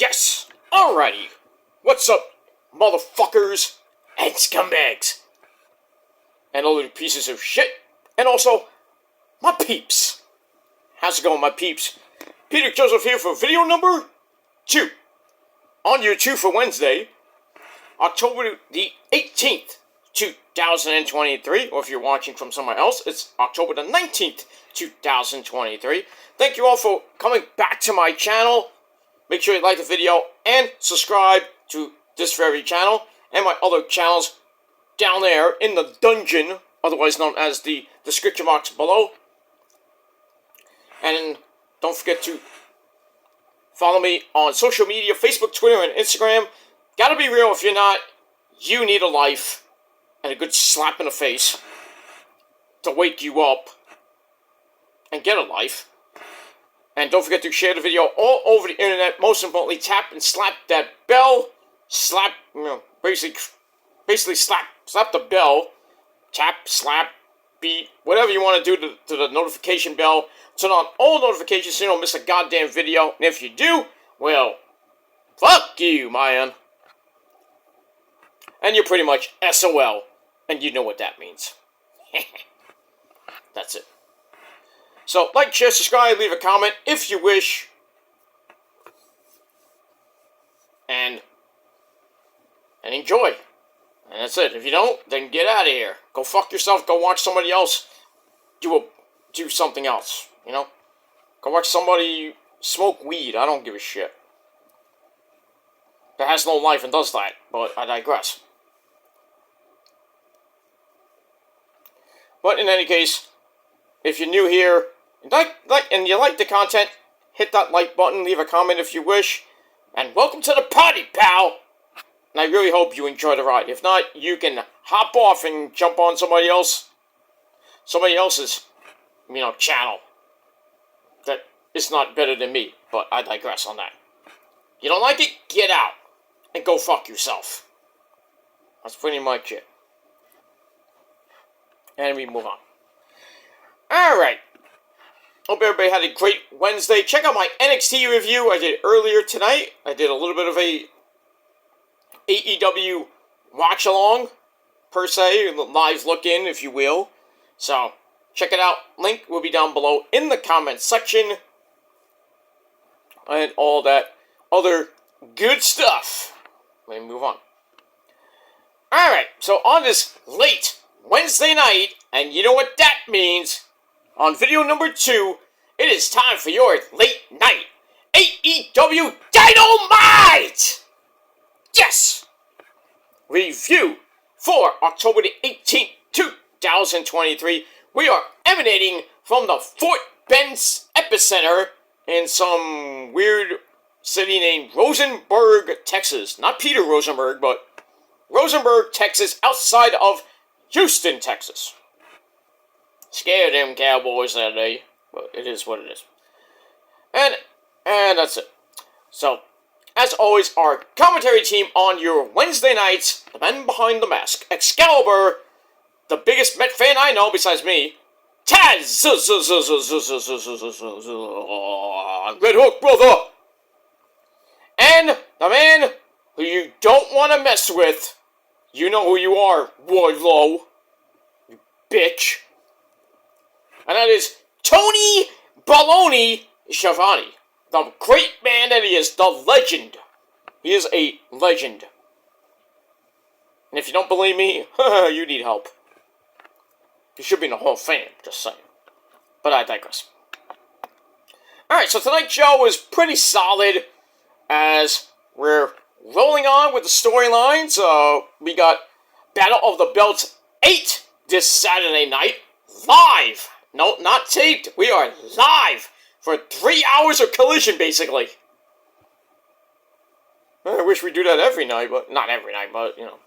Yes! Alrighty! What's up, motherfuckers and scumbags? And all the pieces of shit. And also, my peeps. How's it going, my peeps? Peter Joseph here for video number 2. On YouTube for Wednesday, October the 18th, 2023. Or if you're watching from somewhere else, it's October the 19th, 2023. Thank you all for coming back to my channel. Make sure you like the video and subscribe to this very channel and my other channels down there in the dungeon, otherwise known as the description box below. And don't forget to follow me on social media, Facebook, Twitter, and Instagram. Gotta be real, if you're not, you need a life and a good slap in the face to wake you up and get a life. And don't forget to share the video all over the internet. Most importantly, tap and slap that bell. Slap, basically slap the bell. Tap, slap, beat, whatever you want to do to the notification bell. Turn on all notifications so you don't miss a goddamn video. And if you do, well, fuck you, man. And you're pretty much SOL. And you know what that means. That's it. So, like, share, subscribe, leave a comment if you wish. And enjoy. And that's it. If you don't, then get out of here. Go fuck yourself. Go watch somebody else do something else. You know? Go watch somebody smoke weed. I don't give a shit. That has no life and does that. But I digress. But in any case, if you're new here, and you like the content, hit that like button, leave a comment if you wish, and welcome to the party, pal! And I really hope you enjoy the ride. If not, you can hop off and jump on somebody else's, channel that is not better than me, but I digress on that. You don't like it? Get out and go fuck yourself. That's pretty much it. And we move on. Alright. Hope everybody had a great Wednesday. Check out my NXT review I did earlier tonight. I did a little bit of a AEW watch-along, per se, live look-in, if you will. So, check it out. Link will be down below in the comments section. And all that other good stuff. Let me move on. Alright, so on this late Wednesday night, and you know what that means, on video number 2, it is time for your late night AEW Dynamite! Yes! Review for October the 18th, 2023. We are emanating from the Fort Bend epicenter in some weird city named Rosenberg, Texas. Not Peter Rosenberg, but Rosenberg, Texas, outside of Houston, Texas. Scared them Cowboys that day, but it is what it is. And that's it. So, as always, our commentary team on your Wednesday nights, the men behind the mask, Excalibur, the biggest Met fan I know besides me, Taz, Red Hook brother, and the man who you don't want to mess with. You know who you are, Wardlow, you bitch. And that is Tony Baloney Schiavone, the great man that he is, the legend. He is a legend. And if you don't believe me, you need help. You should be in the Hall of Fame, just saying. But I digress. Alright, so tonight's show was pretty solid as we're rolling on with the storyline. So we got Battle of the Belts 8 this Saturday night. Live! No, not taped. We are live for 3 hours of Collision, basically. I wish we do that every night, but not every night, but, you know.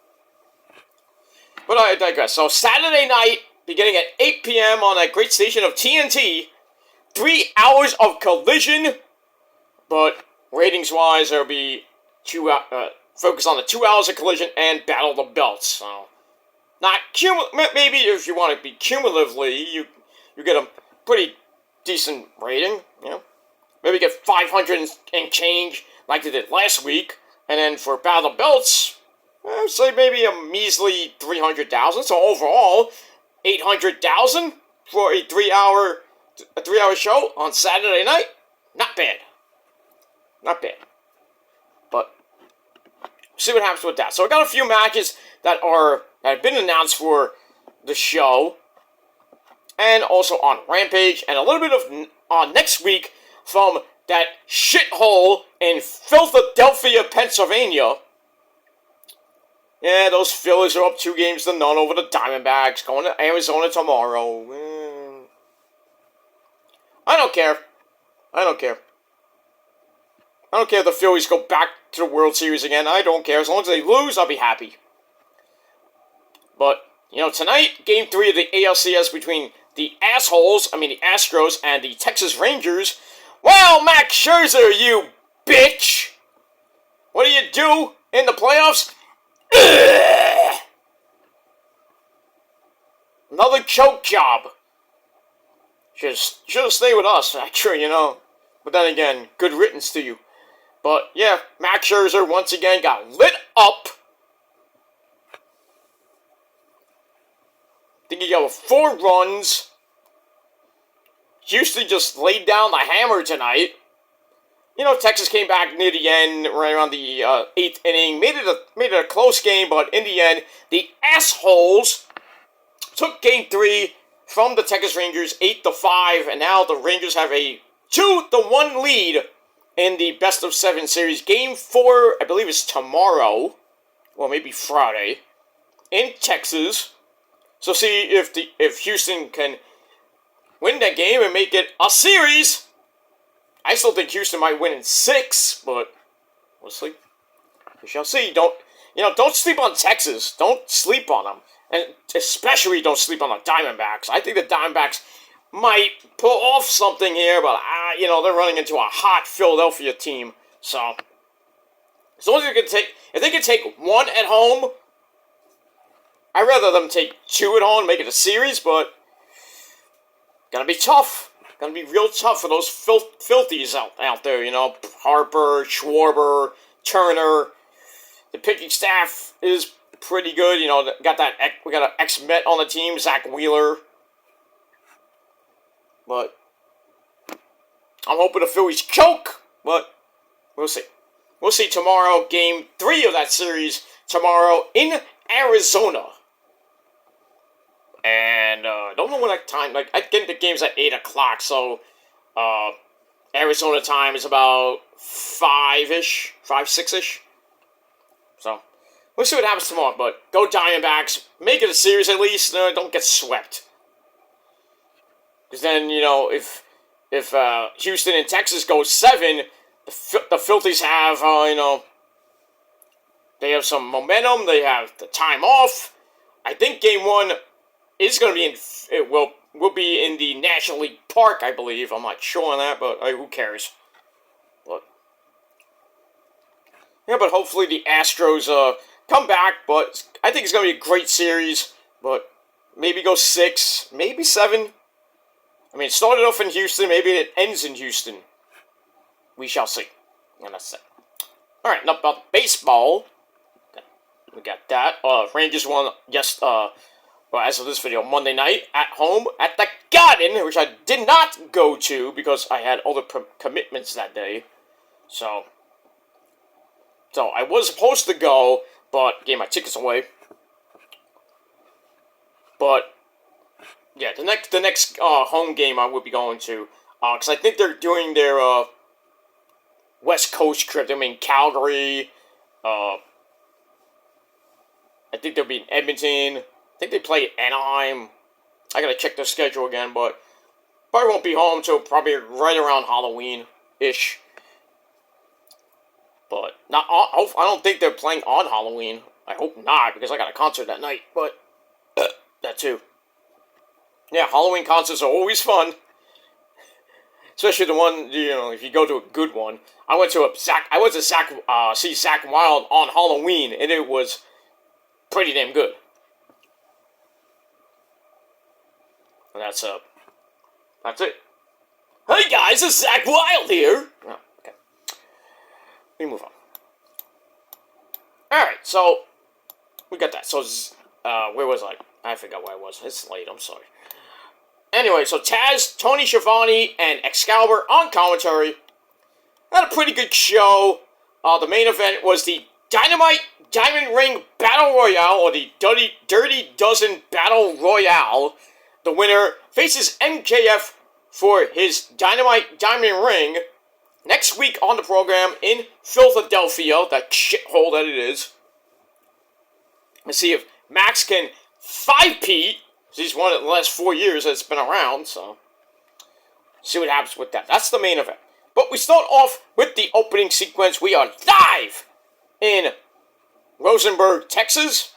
But I digress. So Saturday night, beginning at 8 p.m. on that great station of TNT, 3 hours of Collision, but ratings-wise, there'll be focus on the 2 hours of Collision and Battle of the Belts. So, not maybe if you want to be cumulatively, you get a pretty decent rating, you know. Maybe get 500 and change like they did last week. And then for Battle of Belts, I'd say maybe a measly 300,000. So overall, 800,000 for a 3-hour show on Saturday night. Not bad. Not bad. But see what happens with that. So I got a few matches that have been announced for the show, and also on Rampage, and a little bit of on next week from that shithole in Philadelphia, Pennsylvania. Yeah, those Phillies are up 2-0 over the Diamondbacks, going to Arizona tomorrow. I don't care. I don't care if the Phillies go back to the World Series again. I don't care. As long as they lose, I'll be happy. But, tonight, Game 3 of the ALCS between the Astros and the Texas Rangers. Well, Max Scherzer, you bitch! What do you do in the playoffs? Ugh! Another choke job. Should stay with us, actually, But then again, good riddance to you. But, yeah, Max Scherzer once again got lit up. I think he got 4 runs. Houston just laid down the hammer tonight. Texas came back near the end, right around the 8th inning. Made it a close game, but in the end, the assholes took Game 3 from the Texas Rangers 8-5, and now the Rangers have a 2-1 lead in the best-of-7 series. Game 4, I believe, is tomorrow, well, maybe Friday, in Texas. So see if Houston can win that game and make it a series. I still think Houston might win in 6, but we'll see. We shall see. Don't sleep on Texas. Don't sleep on them. And especially don't sleep on the Diamondbacks. I think the Diamondbacks might pull off something here, but, they're running into a hot Philadelphia team. So, as long as if they can take 1 at home, I'd rather them take 2 at home and make it a series, but gonna be tough. Gonna be real tough for those filthies out there, Harper, Schwarber, Turner. The pitching staff is pretty good, we got an ex-Met on the team, Zach Wheeler. But I'm hoping the Phillies choke, but we'll see. We'll see tomorrow, Game 3 of that series, tomorrow in Arizona. And, don't know what that time, I think the game's at 8 o'clock, so, Arizona time is about 5-ish, 6-ish. So, we'll see what happens tomorrow, but go Diamondbacks, make it a series at least, don't get swept. Because then, if Houston and Texas go 7, the Filthies have, they have some momentum, they have the time off. I think Game 1 is going to be will be in the National League Park, I believe. I'm not sure on that, but who cares? But hopefully the Astros come back. But I think it's going to be a great series. But maybe go 6, maybe 7. It started off in Houston. Maybe it ends in Houston. We shall see. And that's it. All right, enough about baseball. We got that. Rangers won as of this video, Monday night at home at the Garden, which I did not go to because I had other commitments that day. So I was supposed to go, but gave my tickets away. But yeah, the next home game I will be going to, because I think they're doing their West Coast trip. They're in Calgary. I think they'll be in Edmonton. I think they play Anaheim. I gotta check their schedule again, but probably won't be home until probably right around Halloween-ish. But I don't think they're playing on Halloween. I hope not, because I got a concert that night, but that too. Yeah, Halloween concerts are always fun. Especially the one, if you go to a good one. I went to see Zach Wild on Halloween, and it was pretty damn good. And that's it. Hey guys, it's Zach Wild here. Oh, okay. we move on. Alright, so we got that. So, where was I? I forgot where I was. It's late, I'm sorry. Anyway, so Taz, Tony Schiavone, and Excalibur on commentary. Had a pretty good show. The main event was the Dynamite Diamond Ring Battle Royale, or the Dirty Dozen Battle Royale. The winner faces MJF for his Dynamite Diamond Ring next week on the program in Philadelphia, that shithole that it is. Let's see if Max can 5-Pete. He's won it the last 4 years that it's been around, so see what happens with that. That's the main event. But we start off with the opening sequence. We are live in Rosenberg, Texas.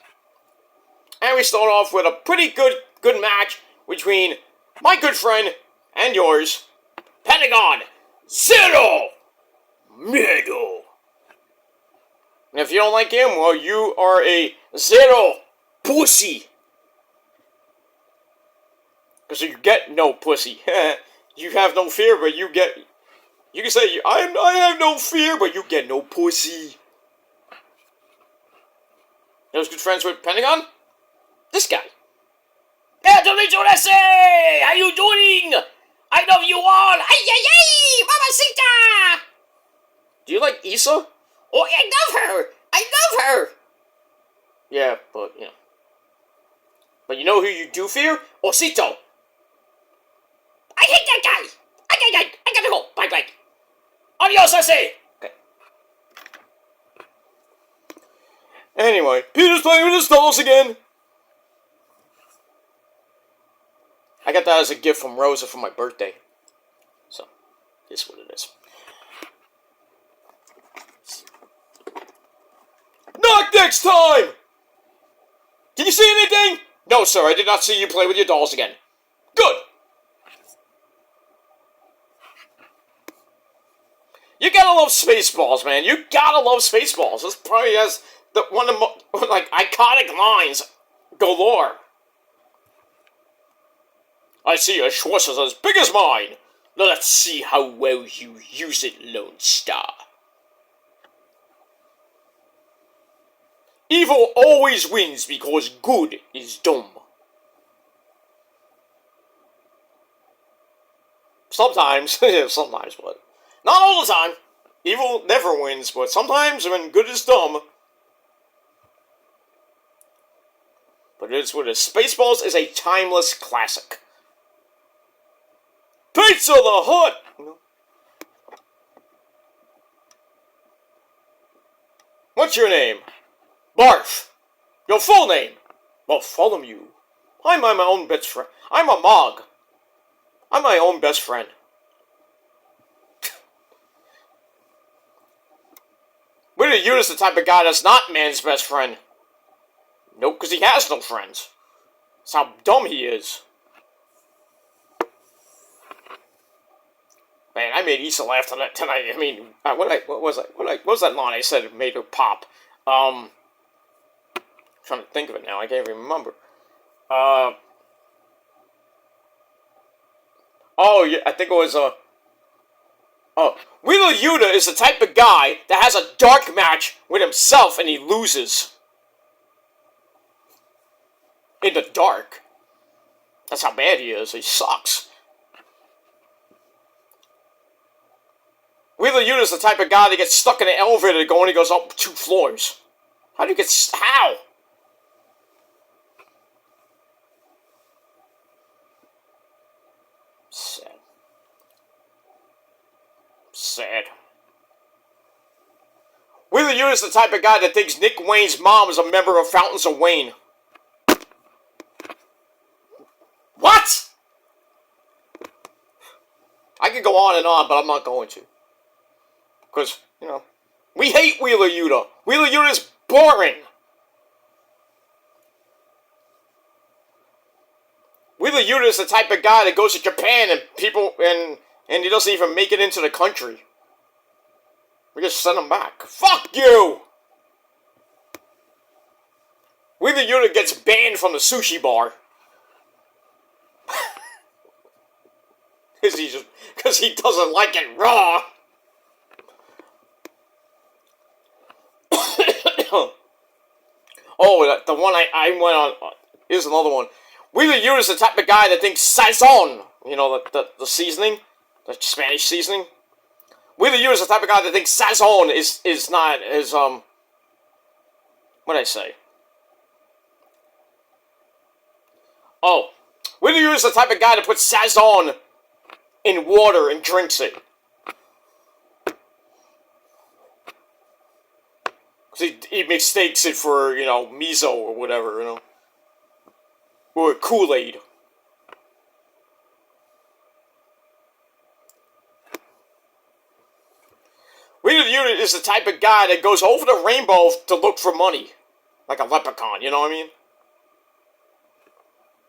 And we start off with a pretty good match between my good friend and yours, Pentagon Zero Miedo. And if you don't like him, well, you are a zero pussy. Because you get no pussy. You have no fear, but you get... You can say, I have no fear, but you get no pussy. You know who's good friends with Pentagon? This guy. Hey, Tommy, how you doing? I love you all. Ay, ay, ay, mamacita. Do you like Issa? Oh, I love her. I love her. Yeah, but, you know. But you know who you do fear? Osito. I hate that guy. I gotta go. Bye. Adios, I say. Okay. Anyway, Peter's playing with his dolls again. I got that as a gift from Rosa for my birthday. So, this is what it is. Knock next time! Can you see anything? No, sir, I did not see you play with your dolls again. Good! You gotta love Spaceballs, man. You gotta love Spaceballs. This probably has one of the like iconic lines galore. I see a Schwartz is as big as mine. Now let's see how well you use it, Lone Star. Evil always wins because good is dumb. Sometimes, sometimes, but not all the time. Evil never wins, but sometimes when good is dumb. But it's what it is. Spaceballs is a timeless classic. Pizza the Hut! What's your name? Barf. Your full name? Bartholomew. I'm my own best friend. I'm a Mog. I'm my own best friend. Willie Uter's the type of guy that's not man's best friend. Nope, because he has no friends. That's how dumb he is. Man, I made Issa laugh tonight. I mean, what was that line I said made her pop? I'm trying to think of it now. I can't even remember. Oh, yeah, I think it was, Wheeler Yuta is the type of guy that has a dark match with himself and he loses. In the dark. That's how bad he is. He sucks. Wheeler Yuta is the type of guy that gets stuck in an elevator going, he goes up 2 floors. How do you get... How? Sad. Wheeler Yuta is the type of guy that thinks Nick Wayne's mom is a member of Fountains of Wayne. What? I could go on and on, but I'm not going to. Because, you know, we hate Wheeler Yuta. Wheeler Yuta is boring. Wheeler Yuta is the type of guy that goes to Japan and people, and he doesn't even make it into the country. We just send him back. Fuck you! Wheeler Yuta gets banned from the sushi bar. Because he doesn't like it raw. Oh, the one I went on. Here's another one. Wheeler Yuta is the type of guy that thinks sazon. You know, the seasoning? The Spanish seasoning? Wheeler Yuta is the type of guy that thinks sazon is not, what did I say? Oh. Wheeler Yuta is the type of guy that puts sazon in water and drinks it. Because he mistakes it for, you know, miso or whatever, you know. Or Kool-Aid. Wheeler Yuta is the type of guy that goes over the rainbow to look for money. Like a leprechaun, you know what I mean?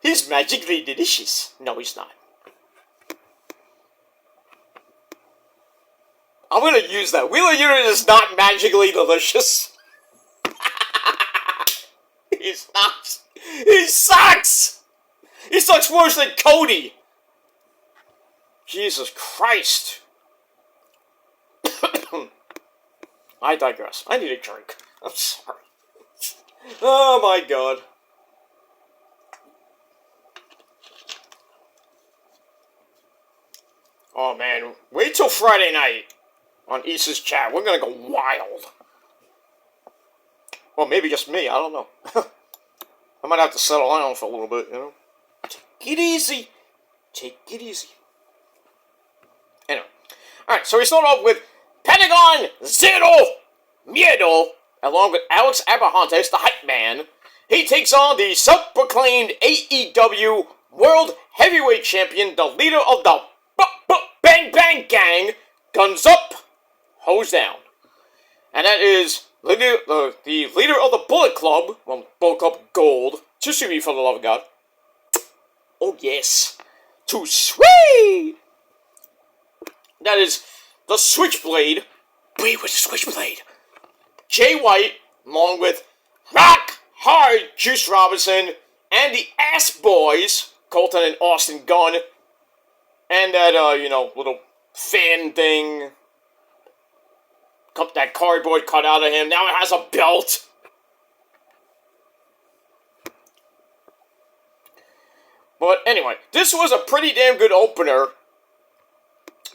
He's magically delicious. No, he's not. I'm gonna use that. Wheeler Yuta is not magically delicious. He's not. He sucks! He sucks worse than Cody! Jesus Christ. I digress. I need a drink. I'm sorry. Oh my god. Oh man, wait till Friday night on Issa's chat. We're gonna go wild. Well, maybe just me, I don't know. I might have to settle down for a little bit, you know? Take it easy. Take it easy. Anyway. Alright, so we start off with Pentagon Zero Miedo, along with Alex Abrahantes, the hype man. He takes on the self-proclaimed AEW World Heavyweight Champion, the leader of the Bang Bang Gang, Guns Up, Hose Down. And that is the leader of the Bullet Club, well, Bullet Club Gold, too sweet for the love of God. Oh yes, too sweet! That is the Switchblade, Wait, with the Switchblade. Jay White, along with Rock Hard Juice Robinson, and the Ass Boys, Colton and Austin Gunn, and that, you know, little fan thing, that cardboard cut out of him, now it has a belt. But anyway, this was a pretty damn good opener,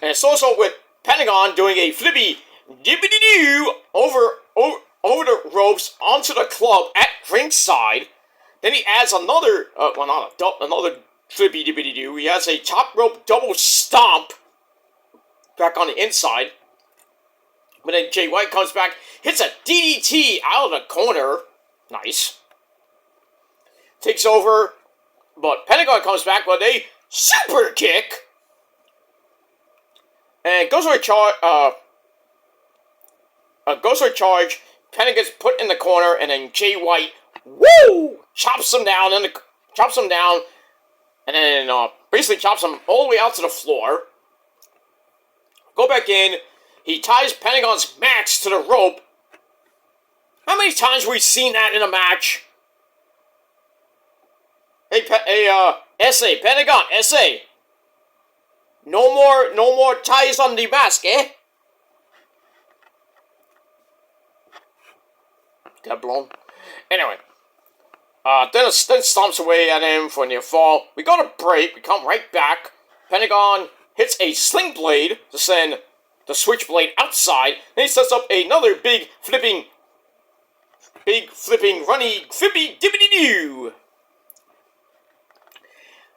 and it's also with Pentagon doing a flippy dippity-doo over the ropes onto the club at ringside. Then he adds another, another flippy dippity-doo. He has a top rope double stomp back on the inside. But then Jay White comes back, hits a DDT out of the corner. Nice. Takes over, but Pentagon comes back with a super kick. And goes for a charge. Pentagon's put in the corner, and then Jay White, woo, chops him down, and then basically chops him all the way out to the floor. Go back in. He ties Pentagon's Max to the rope. How many times have we seen that in a match? Hey, SA, Pentagon, SA. No more ties on the mask, eh? Got blown. Anyway. Then stomps away at him for a near fall. We go to break. We come right back. Pentagon hits a sling blade to send the Switchblade outside. Then he sets up another big flipping, runny, flippy dippity-doo.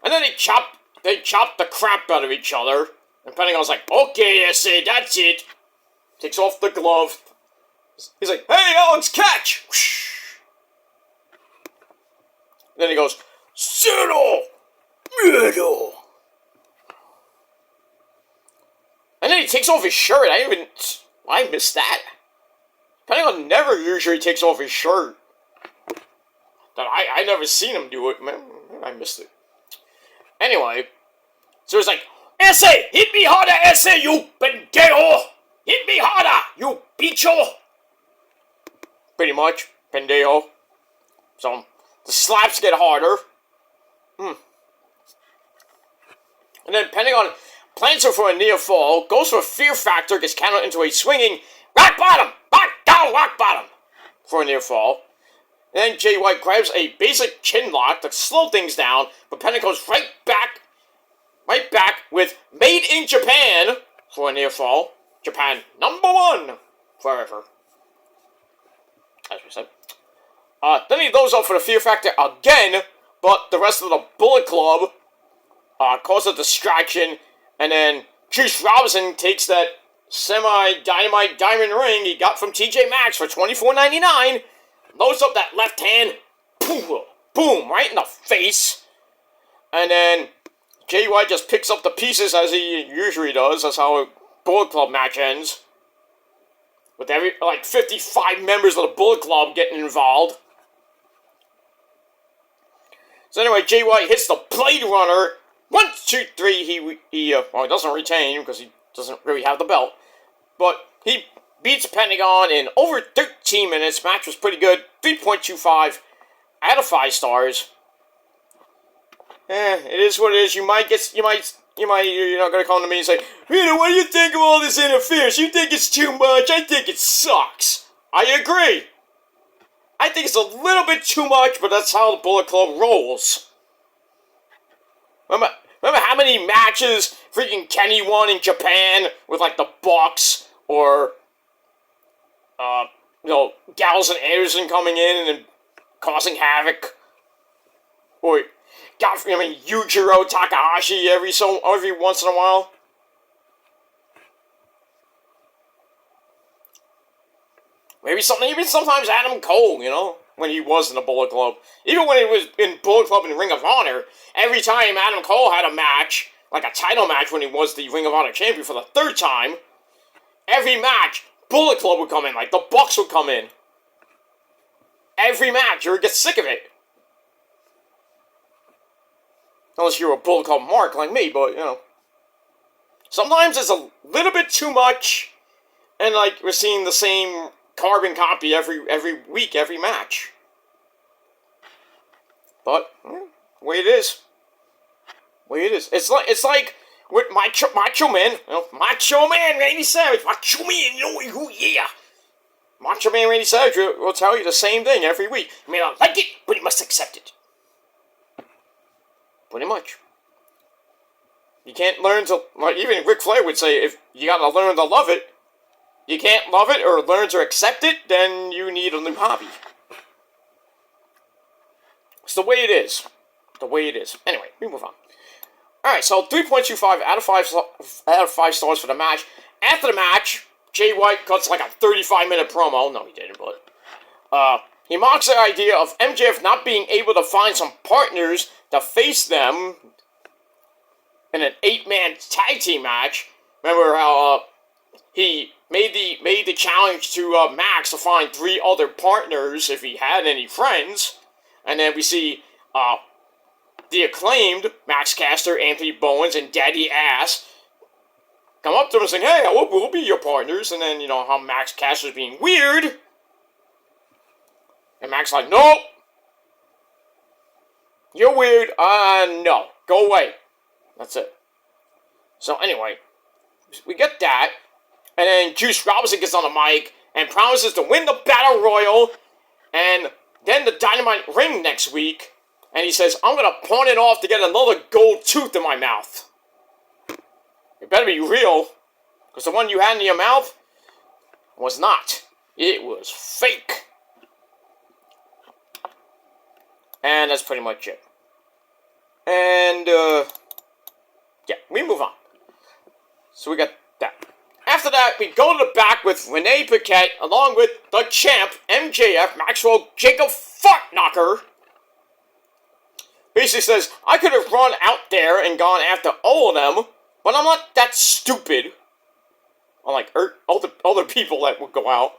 And then they chop the crap out of each other. And Pentagon's like, okay, SA, that's it. Takes off the glove. He's like, hey, Alex, catch! Whoosh. Then he goes, Zero Miedo. And then he takes off his shirt. I missed that. Pentagon never usually takes off his shirt. I never seen him do it. Man, I missed it. Anyway, so he's like, SA, hit me harder, SA, you pendejo! Hit me harder, you bicho! Pretty much, pendejo. So, the slaps get harder. And then Pentagon plants her for a near fall, goes for a fear factor, gets countered into a swinging rock bottom! Rock down, rock bottom! For a near fall. And then Jay White grabs a basic chin lock to slow things down, but Penta goes right back with Made in Japan for a near fall. Japan #1 forever. As we said. Then he loads up for the Fear Factor again, but the rest of the Bullet Club cause a distraction, and then Juice Robinson takes that semi-dynamite diamond ring he got from TJ Maxx for $24.99, loads up that left hand, boom, right in the face, and then Jay White just picks up the pieces as he usually does. That's how a Bullet Club match ends. With 55 members of the Bullet Club getting involved. So anyway, Jay White hits the Blade Runner. 1, 2, 3. He doesn't retain because he doesn't really have the belt. But he beats Pentagon in over 13 minutes. Match was pretty good. 3.25 out of 5 stars. It is what it is. You're not gonna come to me and say, Peter, what do you think of all this interference? You think it's too much? I think it sucks. I agree. I think it's a little bit too much, but that's how the Bullet Club rolls. Remember how many matches freaking Kenny won in Japan with like the Bucks or Gallows and Anderson coming in and causing havoc, or Yujiro Takahashi every once in a while. Maybe sometimes Adam Cole, when he was in the Bullet Club. Even when he was in Bullet Club and Ring of Honor, every time Adam Cole had a match, like a title match when he was the Ring of Honor champion for the 3rd time, every match, Bullet Club would come in, like the Bucks would come in. Every match, you would get sick of it. Unless you're a Bullet Club mark like me, but, sometimes it's a little bit too much, and, we're seeing the same carbon copy every week, every match. But, way it is. It's like with Macho Man, Macho Man Randy Savage, Macho Man, yeah. Macho Man Randy Savage will tell you the same thing every week. You may not like it, but you must accept it. Pretty much. You can't learn to, even Ric Flair would say, if you gotta learn to love it, you can't love it or learn to accept it, then you need a new hobby. It's the way it is. Anyway, we move on. Alright, so 3.25 out of 5 stars for the match. After the match, Jay White cuts like a 35-minute promo. No, he didn't, but he mocks the idea of MJF not being able to find some partners to face them in an 8-man tag team match. Remember how he made the challenge to Max to find 3 other partners if he had any friends, and then we see the Acclaimed, Max Caster, Anthony Bowens, and Daddy Ass come up to him and say, "Hey, we'll be your partners," and then how Max Caster's being weird. And Max like, "Nope. You're weird. No. Go away." That's it. So anyway, we get that. And then Juice Robinson gets on the mic and promises to win the Battle Royal and then the Dynamite ring next week. And he says, "I'm going to pawn it off to get another gold tooth in my mouth." It better be real, because the one you had in your mouth was not. It was fake. And that's pretty much it. And, yeah, we move on. So we got that. After that, we go to the back with Renee Paquette, along with the champ, MJF, Maxwell Jacob Fartknocker. Basically says, "I could have run out there and gone after all of them, but I'm not that stupid." Unlike other people that would go out.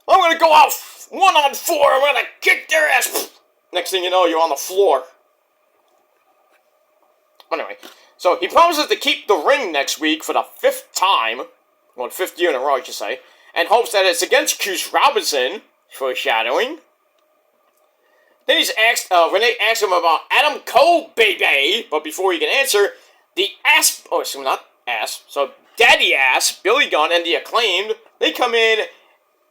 "I'm going to go out 1-on-4, I'm going to kick their ass." Next thing you know, you're on the floor. Anyway, so he promises to keep the ring next week for the 5th time. Well, 5th year in a row, I should say. And hopes that it's against Juice Robinson. Foreshadowing. Then Renee asks him about Adam Cole, baby. But before he can answer, Daddy Ass, Billy Gunn, and the Acclaimed, they come in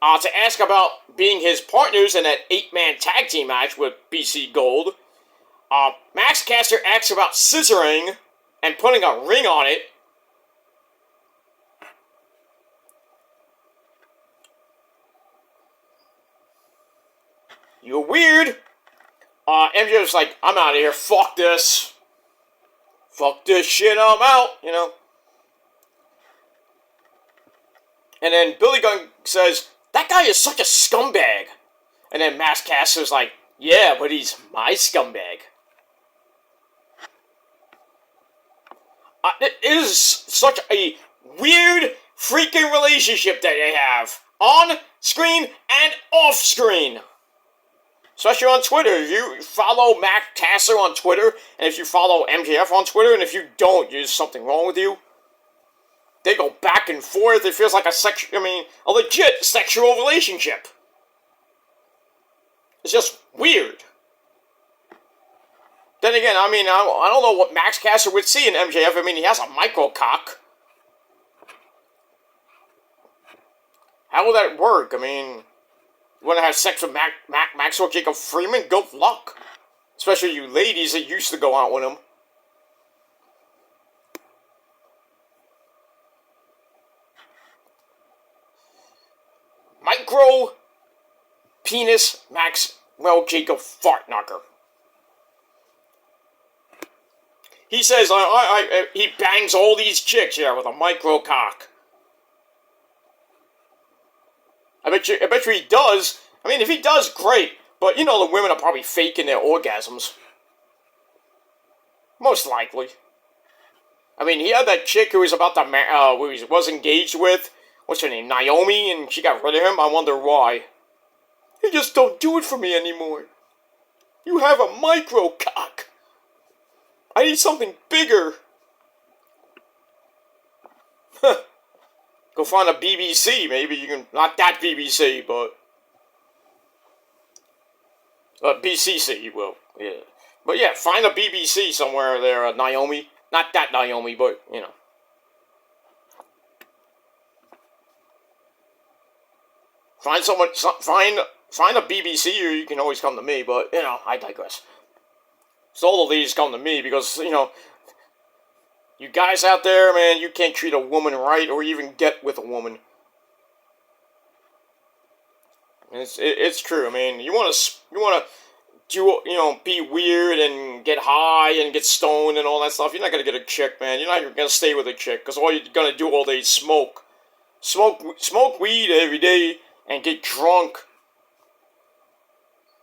to ask about being his partners in that 8-man tag team match with BC Gold. Max Caster asks about scissoring and putting a ring on it. You're weird. MJF's like, I'm out of here. Fuck this. Fuck this shit. I'm out. You know. And then Billy Gunn says, that guy is such a scumbag. And then Max Caster's like, yeah, but he's my scumbag. It is such a weird freaking relationship that they have. On screen and off screen. Especially on Twitter. If you follow Max Caster on Twitter, and if you follow MJF on Twitter, and if you don't, there's something wrong with you. They go back and forth. It feels like a legit sexual relationship. It's just weird. Then again, I don't know what Max Caster would see in MJF. I mean, he has a micro cock. How will that work? I mean, you want to have sex with Maxwell Jacob Freeman? Good luck. Especially you ladies that used to go out with him. Micro penis Maxwell Jacob fart knocker. He says he bangs all these chicks with a micro cock. I bet you he does. I mean, if he does, great. But you know the women are probably faking their orgasms. Most likely. I mean, he had that chick who was about to who he was engaged with. What's her name? Naomi, and she got rid of him. I wonder why. You just don't do it for me anymore. You have a micro cock. I need something bigger. Go find a BBC. Maybe you can. Not that BBC, but. BCC, well, yeah. But yeah, find a BBC somewhere there, Naomi. Not that Naomi, but, you know. Find someone, find a BBC, or you can always come to me, but, you know, I digress. So all the ladies come to me because, you know, you guys out there, man, you can't treat a woman right or even get with a woman. It's true. I mean, you want to do, you know, be weird and get high and get stoned and all that stuff. You're not gonna get a chick, man. You're not gonna stay with a chick because all you're gonna do all day is smoke weed every day and get drunk.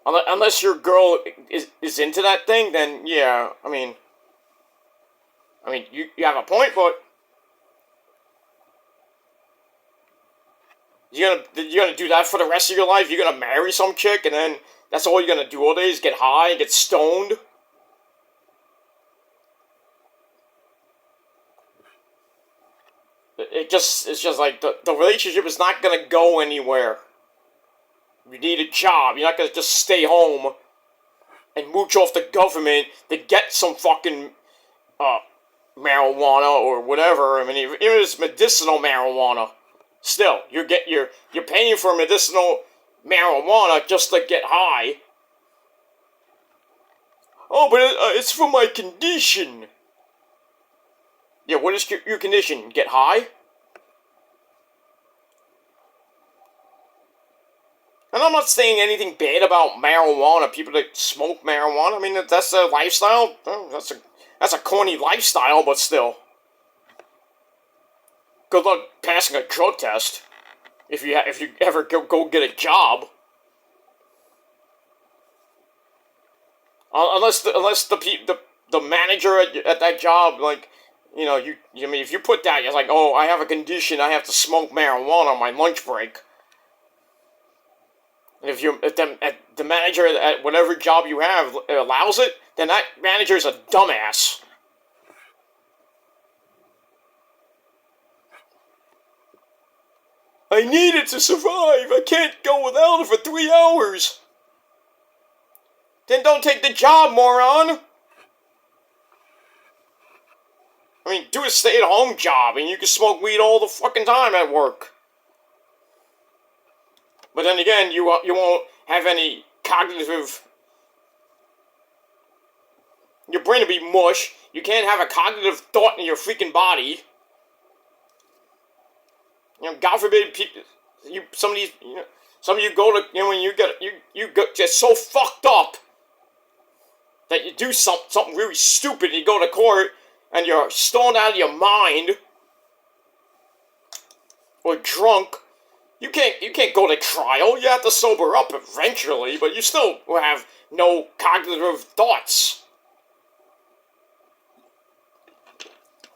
Unless your girl is into that thing, then yeah. I mean, you have a point, but. You're gonna do that for the rest of your life? You're gonna marry some chick and then that's all you're gonna do all day is get high and get stoned? It's just like the relationship is not gonna go anywhere. You need a job. You're not gonna just stay home and mooch off the government to get some fucking marijuana or whatever. I mean, even if it's medicinal marijuana. Still, you're paying for medicinal marijuana just to get high. Oh, but it's for my condition. Yeah, what is your condition? Get high? And I'm not saying anything bad about marijuana. People that smoke marijuana. I mean, that's a lifestyle. That's a corny lifestyle, but still. Good luck passing a drug test if you ever go get a job. Unless the manager at that job, like, you know, I mean, if you put that, you're like, oh, I have a condition, I have to smoke marijuana on my lunch break. And if the manager at whatever job you have allows it, then that manager's a dumbass. I need it to survive. I can't go without it for 3 hours. Then don't take the job, moron. I mean, do a stay-at-home job and you can smoke weed all the fucking time at work. But then again, you won't have any cognitive. Your brain will be mush. You can't have a cognitive thought in your freaking body. God forbid, some of you go to, when you get just so fucked up that you do something really stupid. You go to court and you're stoned out of your mind or drunk. You can't go to trial. You have to sober up eventually, but you still will have no cognitive thoughts.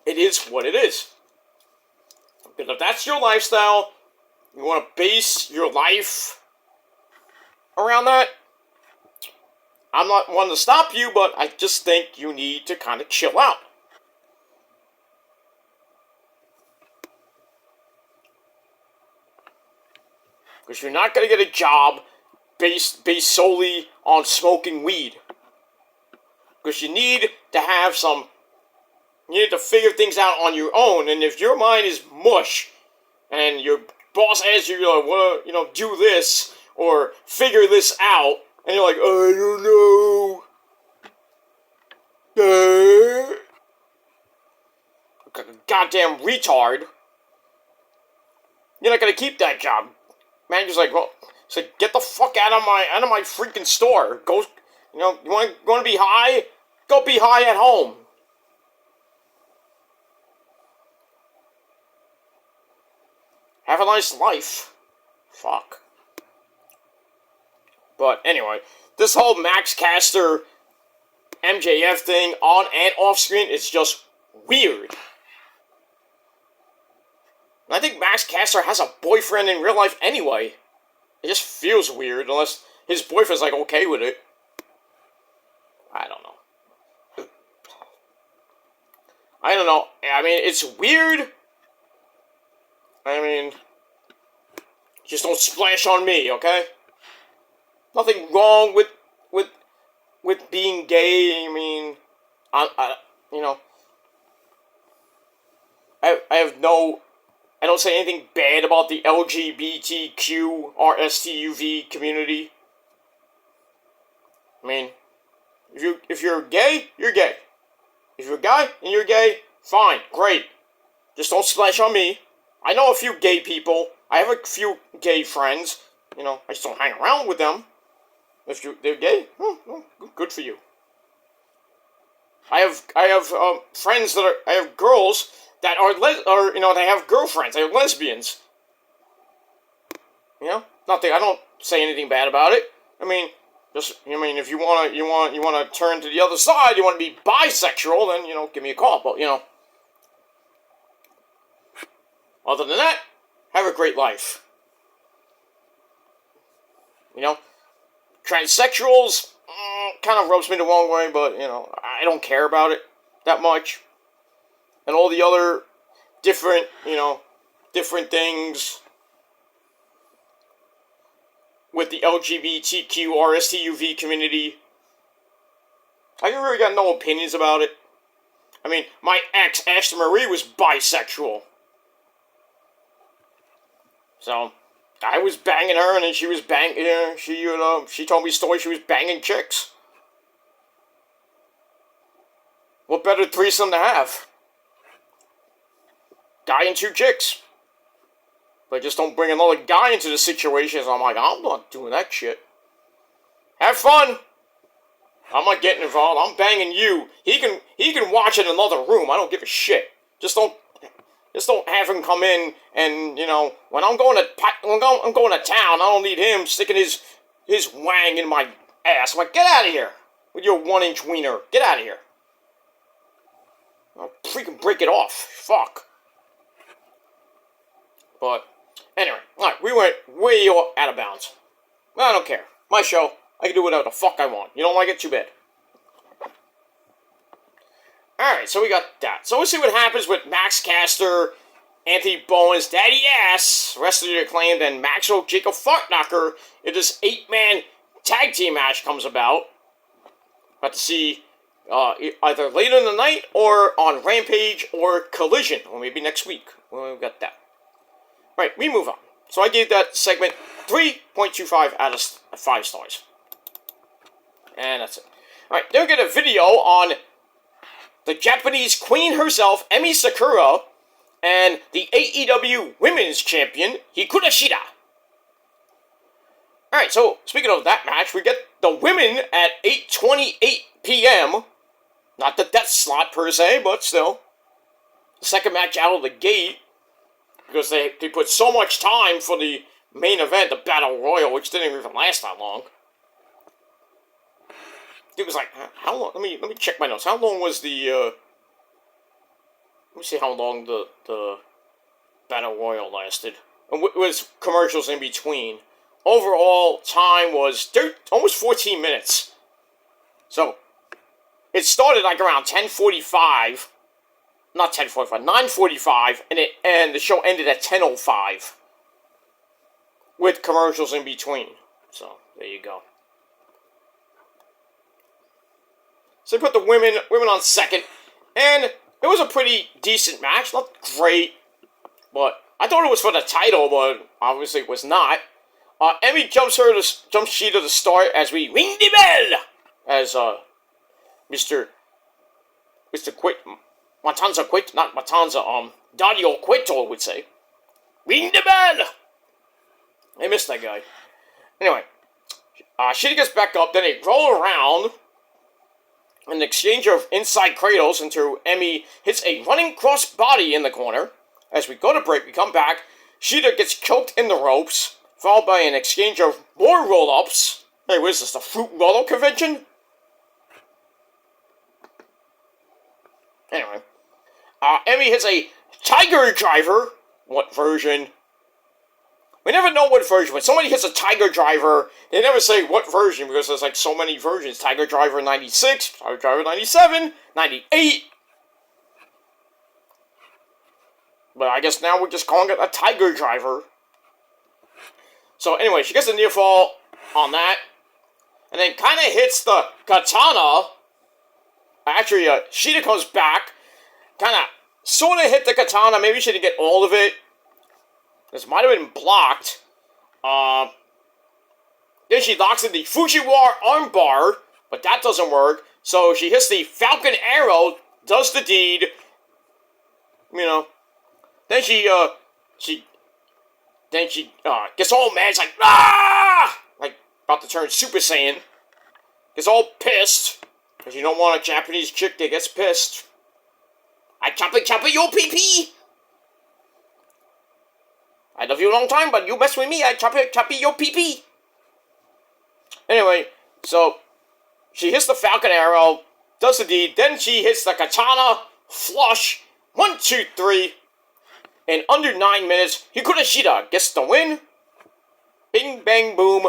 It is what it is. But if that's your lifestyle, you want to base your life around that, I'm not one to stop you, but I just think you need to kind of chill out. Because you're not going to get a job based solely on smoking weed. Because you need to have you need to figure things out on your own, and if your mind is mush, and your boss asks you, do this, or figure this out, and you're like, I don't know. Goddamn retard. You're not gonna keep that job. Manager's like, get the fuck out of my freaking store. Go, you want to be high? Go be high at home. Have a nice life. Fuck. But anyway, this whole Max Caster MJF thing on and off screen is just weird. And I think Max Caster has a boyfriend in real life anyway. It just feels weird unless his boyfriend's like okay with it. I don't know. I mean, it's weird. I mean, just don't splash on me, okay? Nothing wrong with being gay. I mean, I don't say anything bad about the LGBTQ RSTUV community. I mean, if you're gay, you're gay. If you're a guy and you're gay, fine, great. Just don't splash on me. I know a few gay people. I have a few gay friends. I just don't hang around with them. If they're gay, good for you. I have friends I have girls that they have girlfriends. They have lesbians. Not that I don't say anything bad about it. I mean, if you wanna turn to the other side, you want to be bisexual, then give me a call. But other than that, have a great life. Transsexuals kind of rubs me the wrong way, but I don't care about it that much. And all the other different things with the LGBTQ RSTUV community, I really got no opinions about it. I mean, my ex, Ashton Marie, was bisexual. So, I was banging her, and then she was she told me a story, she was banging chicks. What better threesome to have? Guy and two chicks. But just don't bring another guy into the situation. So I'm like, I'm not doing that shit. Have fun. I'm not getting involved. I'm banging you. He can watch in another room. I don't give a shit. Just don't have him come in and when I'm going to town, I don't need him sticking his wang in my ass. I'm like, get out of here with your 1-inch wiener. Get out of here. I'll freaking break it off. Fuck. But anyway, alright, we went way out of bounds. I don't care. My show. I can do whatever the fuck I want. You don't like it? Too bad. Alright, so we got that. So we'll see what happens with Max Caster, Anthony Bowens, Daddy Ass, Wrestler Acclaimed, and Maxwell Jacob Fartknocker if this 8-man tag team match comes about. About to see either later in the night or on Rampage or Collision, or maybe next week. Well, we got that. Right, we move on. So I gave that segment 3.25 out of 5 stars. And that's it. Alright, then we get a video on the Japanese queen herself, Emi Sakura, and the AEW Women's Champion, Hikaru Shida. Alright, so speaking of that match, we get the women at 8:28 p.m. Not the death slot per se, but still. The second match out of the gate. Because they put so much time for the main event, the Battle Royal, which didn't even last that long. It was like, how long? Let me check my notes. How long was the, let me see how long the Battle Royal lasted. It was commercials in between. Overall time was almost 14 minutes. So, it started like around 10:45. Not 10:45, 9:45, and the show ended at 10:05. With commercials in between. So, there you go. So they put the women on second, and it was a pretty decent match. Not great, but I thought it was for the title, but obviously it was not. Emi jumps Shida to start as we ring the bell, as Mr. Matanza Quit, not Matanza, Dario Cueto would say. Ring the bell! I missed that guy. Anyway, Shida gets back up, then they roll around. An exchange of inside cradles until Emi hits a running crossbody in the corner. As we go to break, we come back. Shida gets choked in the ropes, followed by an exchange of more roll-ups. Hey, what is this, the Fruit Roll-Up Convention? Anyway. Emi hits a Tiger Driver. What version? We never know what version. When somebody hits a Tiger Driver, they never say what version because there's like so many versions. Tiger Driver 96, Tiger Driver 97, 98. But I guess now we're just calling it a Tiger Driver. So anyway, she gets a near fall on that. And then kind of hits the katana. Actually, Shida comes back. Kind of sort of hit the katana. Maybe she didn't get all of it. This might have been blocked. Then she locks in the Fujiwara armbar, but that doesn't work. So she hits the Falcon Arrow, does the deed. You know. Then she gets all mad. It's like, ah! Like, about to turn Super Saiyan. Gets all pissed. Because you don't want a Japanese chick that gets pissed. I chop it, your pee-pee! I love you a long time, but you mess with me, I chop it, your pee-pee. Anyway, so she hits the Falcon Arrow, does the deed, then she hits the katana, flush, 1, 2, 3. In under 9 minutes, Hikaru Shida gets the win. Bing, bang, boom.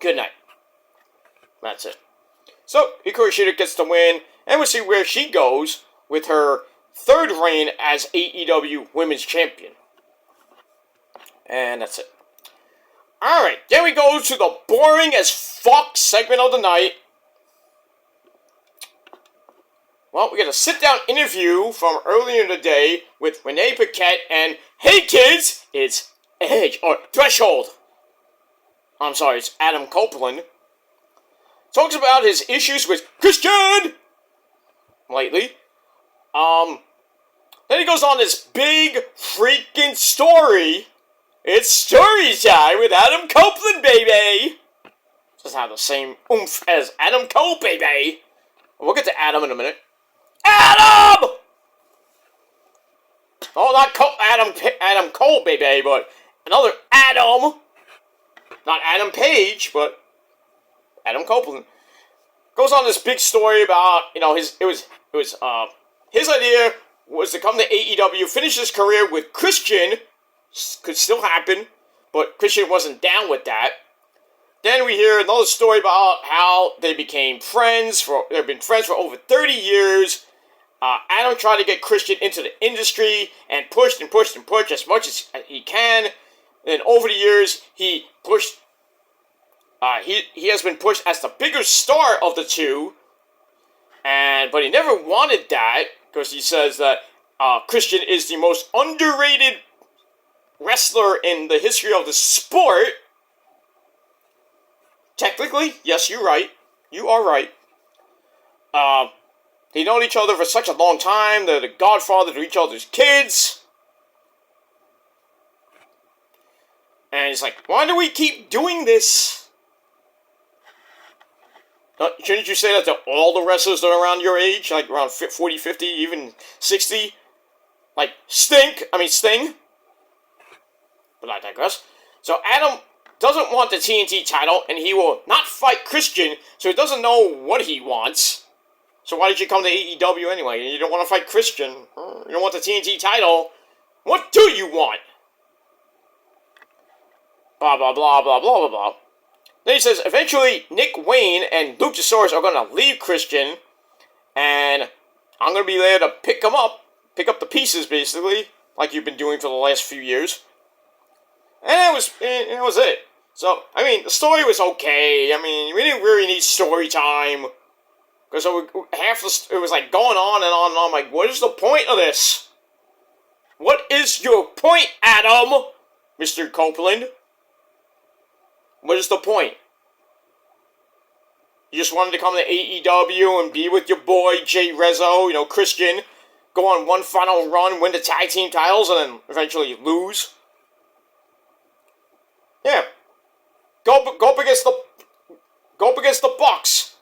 Good night. That's it. So, Hikaru Shida gets the win, and we'll see where she goes with her third reign as AEW Women's Champion. And that's it. Alright, then we go to the boring as fuck segment of the night. Well, we got a sit-down interview from earlier in the day with Renee Paquette and, hey kids, it's Edge, or Threshold. I'm sorry, it's Adam Copeland. Talks about his issues with Christian lately. Then he goes on this big freaking story. It's story time with Adam Copeland, baby! Doesn't have the same oomph as Adam Cole, baby! We'll get to Adam in a minute. Adam! Oh, not Adam Cole, baby, but another Adam. Not Adam Page, but Adam Copeland. Goes on this big story about, you know, his idea was to come to AEW, finish his career with Christian. Could still happen, but Christian wasn't down with that. Then we hear another story about how they became friends. They've been friends for over 30 years. Adam tried to get Christian into the industry and pushed as much as he can. And over the years, he pushed. He has been pushed as the bigger star of the two. But he never wanted that because he says that Christian is the most underrated wrestler in the history of the sport. Technically, yes, you're right. You are right. They known each other for such a long time. They're the godfather to each other's kids. And it's like, why do we keep doing this? Shouldn't you say that to all the wrestlers that are around your age? Like around 40, 50, even 60? Like Sting. But I digress. So Adam doesn't want the TNT title, and he will not fight Christian, so he doesn't know what he wants. So why did you come to AEW anyway? You don't want to fight Christian. You don't want the TNT title. What do you want? Blah, blah, blah, blah, blah, blah, blah. Then he says, eventually, Nick Wayne and Luchasaurus are going to leave Christian, and I'm going to be there to pick them up. Pick up the pieces, basically, like you've been doing for the last few years. And that was it. So, I mean, the story was okay. I mean, we didn't really need story time. Because it was like going on and on and on. I'm like, what is the point of this? What is your point, Adam? Mr. Copeland? What is the point? You just wanted to come to AEW and be with your boy, Jay Rezzo, Christian. Go on one final run, win the tag team titles, and then eventually lose. Yeah. Go up against the Bucks.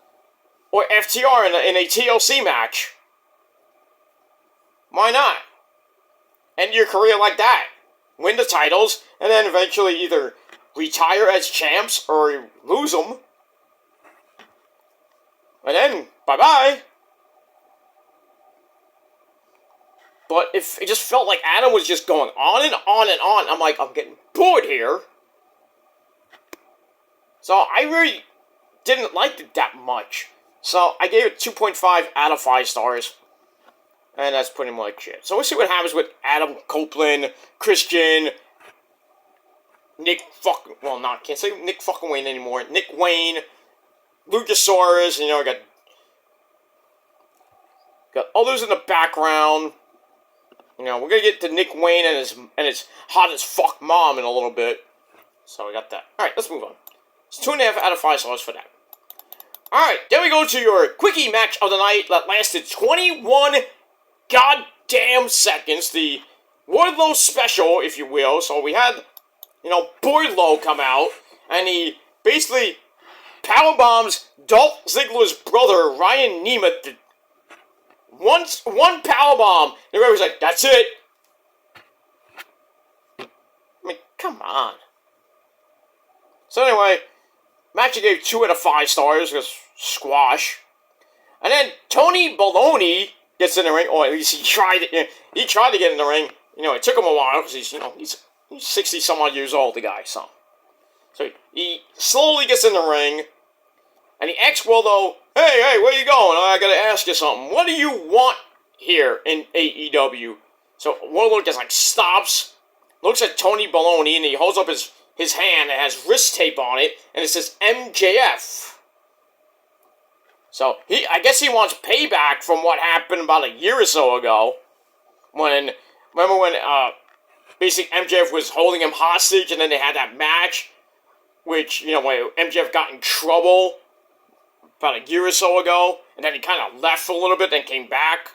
Or FTR in a TLC match. Why not? End your career like that. Win the titles, and then eventually either retire as champs or lose them. And then, bye-bye. But if it just felt like Adam was just going on and on and on, I'm like, I'm getting bored here. So I really didn't like it that much. So I gave it 2.5 out of 5 stars. And that's pretty much it. So we'll see what happens with Adam Copeland, Christian, can't say Nick fucking Wayne anymore. Nick Wayne, Luchasaurus, got others in the background. We're gonna get to Nick Wayne and his hot as fuck mom in a little bit. So we got that. Alright, let's move on. It's 2.5 out of 5 stars for that. Alright, then we go to your quickie match of the night that lasted 21 goddamn seconds. The Wardlow special, if you will. So we had, Wardlow come out, and he basically powerbombs Dolph Ziggler's brother, Ryan Nemeth. One powerbomb. And everybody's like, that's it. I mean, come on. So anyway, match I gave 2 out of 5 stars because squash. And then Tony Baloney gets in the ring, or at least he tried to get in the ring. It took him a while because he's 60 some odd years old, the guy. So he slowly gets in the ring, and he asks Wardlow, hey, where you going? I gotta ask you something. What do you want here in AEW? So Wardlow just stops, looks at Tony Baloney, and he holds up his hand that has wrist tape on it, and it says MJF. So I guess he wants payback from what happened about a year or so ago. Remember when basically MJF was holding him hostage, and then they had that match, which, when MJF got in trouble about a year or so ago, and then he kind of left for a little bit, then came back.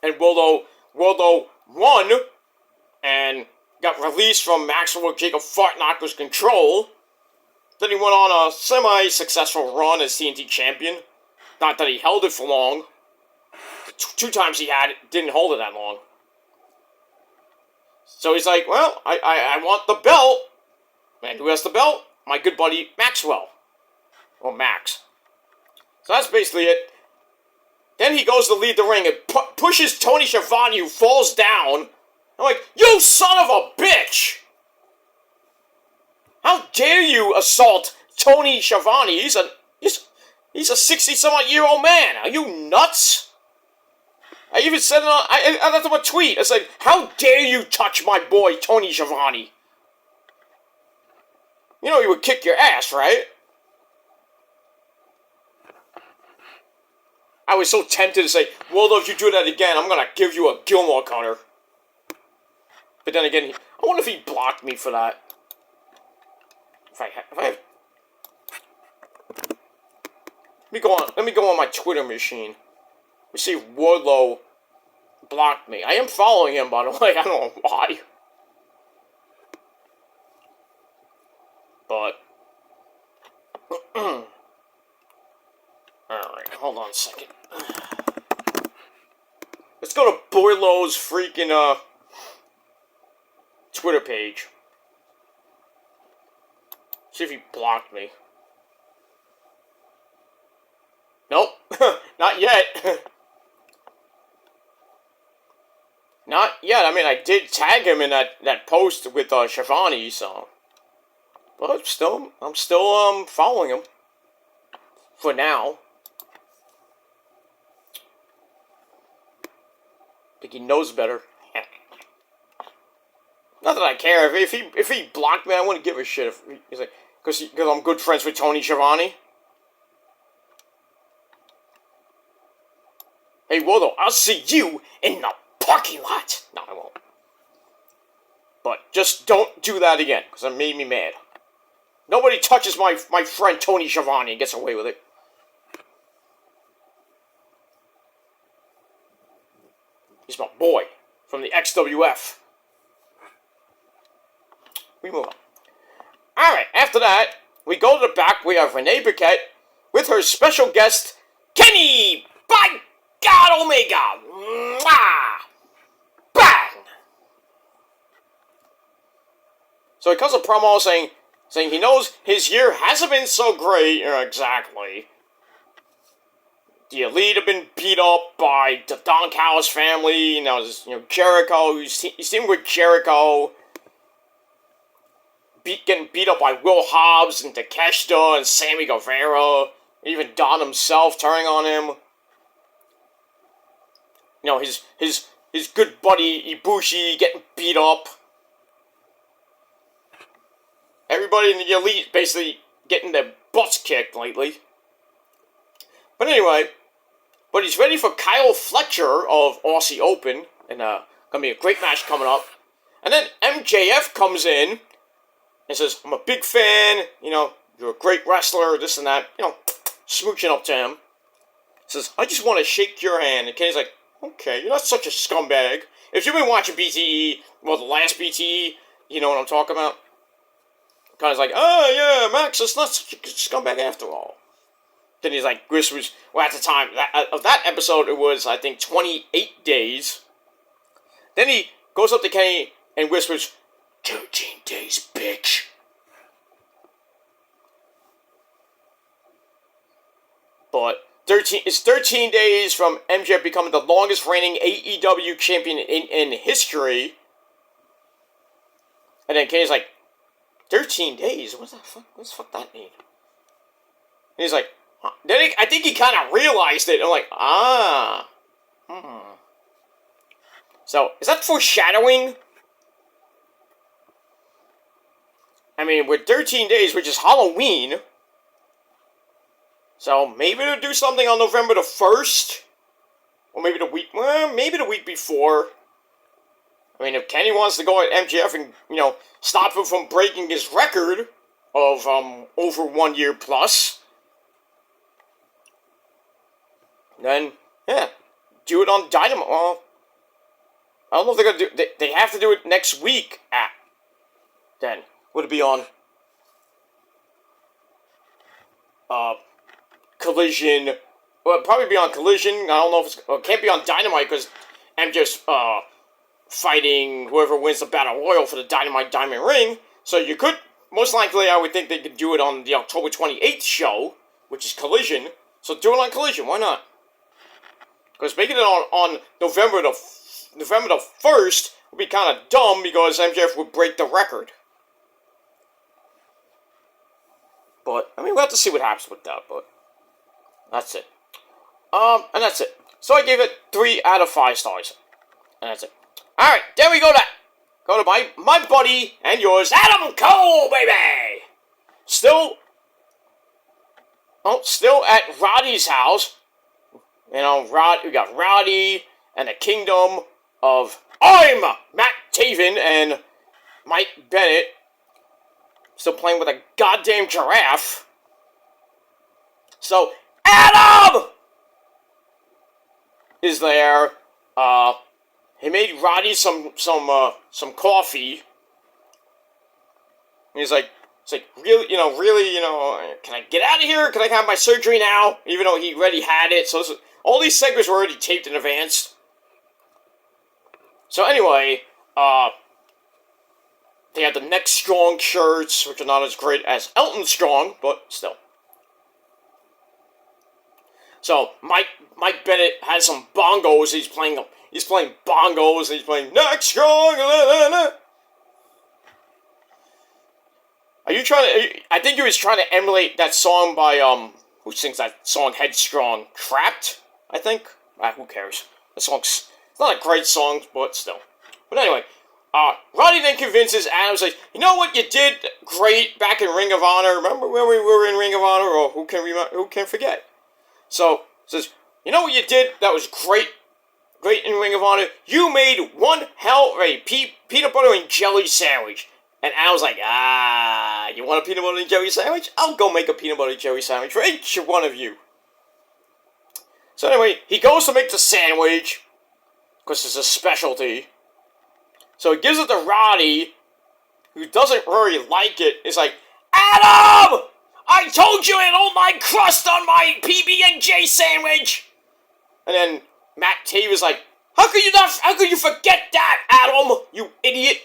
And Wardlow won, and got released from Maxwell Jacob Fartknocker's control. Then he went on a semi-successful run as TNT champion. Not that he held it for long. 2 times he had it, didn't hold it that long. So he's like, well, I want the belt. And who has the belt? My good buddy Maxwell. Or Max. So that's basically it. Then he goes to leave the ring and pushes Tony Schiavone, who falls down. I'm like, you son of a bitch! How dare you assault Tony Schiavone? He's a 60-some-odd-year-old man. Are you nuts? I even said it on... I left him a tweet. I said, how dare you touch my boy, Tony Schiavone? He would kick your ass, right? I was so tempted to say, well, if you do that again, I'm going to give you a Gilmore cutter. But then again, I wonder if he blocked me for that. If I have... Let me go on my Twitter machine. Let me see if Wardlow blocked me. I am following him, by the way. I don't know why. But... Alright, hold on a second. Let's go to Wardlow's freaking, Twitter page. See if he blocked me. Nope. Not yet. Not yet. I mean, I did tag him in that post with Shivani, so. But I'm still following him. For now. I think he knows better. Not that I care. If he blocked me, I wouldn't give a shit. If he's like, because I'm good friends with Tony Schiavone. Hey, Waldo, I'll see you in the parking lot. No, I won't. But just don't do that again, because it made me mad. Nobody touches my friend Tony Schiavone and gets away with it. He's my boy from the XWF. We move on. Alright, after that, we go to the back. We have Renee Paquette with her special guest, Kenny, by God Omega. Mwah! Bang! So he cuts a promo saying he knows his year hasn't been so great. Exactly. The Elite have been beat up by the Don Callis family. Jericho. He's teaming with Jericho. Getting beat up by Will Hobbs and Takeshita and Sammy Guevara. Even Don himself turning on him. His good buddy Ibushi getting beat up. Everybody in the Elite basically getting their butts kicked lately. But anyway, he's ready for Kyle Fletcher of Aussie Open. And gonna be a great match coming up. And then MJF comes in and says, I'm a big fan, you're a great wrestler, this and that, smooching up to him. Says, I just want to shake your hand. And Kenny's like, okay, you're not such a scumbag. If you've been watching BTE, well, the last BTE, you know what I'm talking about? Kind of like, oh, yeah, Max is not such a scumbag after all. Then he's like, whispers, well, at the time of that episode, it was, I think, 28 days. Then he goes up to Kenny and whispers, 13 days, bitch. But it's 13 days from MJF becoming the longest reigning AEW champion in history. And then Kenny's like, 13 days? What's the fuck that mean? And he's like, huh. Then I think he kind of realized it. I'm like, So, is that foreshadowing? I mean, with 13 days, which is Halloween, so maybe they'll do something on November the 1st, or maybe the week before. I mean, if Kenny wants to go at MJF and, stop him from breaking his record of, over 1 year plus, then, yeah, do it on Dynamite. Well, I don't know if they're going to do, they have to do it next week then. Would it be on Collision? Well, it'd probably be on Collision. I don't know if it can't be on Dynamite because MJF's fighting whoever wins the Battle Royal for the Dynamite Diamond Ring. So you could, most likely, I would think they could do it on the October 28th show, which is Collision. So do it on Collision. Why not? Because making it on November the 1st would be kind of dumb because MJF would break the record. But, I mean, we'll have to see what happens with that, but that's it. And that's it. So I gave it 3 out of 5 stars. And that's it. Alright, there we go to my buddy and yours, Adam Cole, baby! Still at Roddy's house. We got Roddy and the Kingdom of I'm Matt Taven Taven and Mike Bennett still playing with a goddamn giraffe. So, Adam is there. He made Roddy some coffee. And he's like, really, can I get out of here? Can I have my surgery now? Even though he already had it. So all these segments were already taped in advance. So anyway, they had the Neck Strong shirts, which are not as great as Elton Strong, but still. So Mike Bennett has some bongos. He's playing bongos. And he's playing Neck Strong. I think he was trying to emulate that song by who sings that song Headstrong? Trapped, I think. Who cares? The song's it's not a great song, but still. But anyway, Roddy then convinces Adam, like, you know what, you did great back in Ring of Honor. Remember when we were in Ring of Honor? Or who can forget? So says, you know what you did? That was great in Ring of Honor. You made one hell of a peanut butter and jelly sandwich. And Adam's like, you want a peanut butter and jelly sandwich? I'll go make a peanut butter and jelly sandwich for each one of you. So anyway, he goes to make the sandwich, because it's a specialty. So he gives it to Roddy, who doesn't really like it. It's like, Adam! I told you I don't like crust on my PB&J sandwich! And then Matt Taven's like, how could you forget that, Adam, you idiot?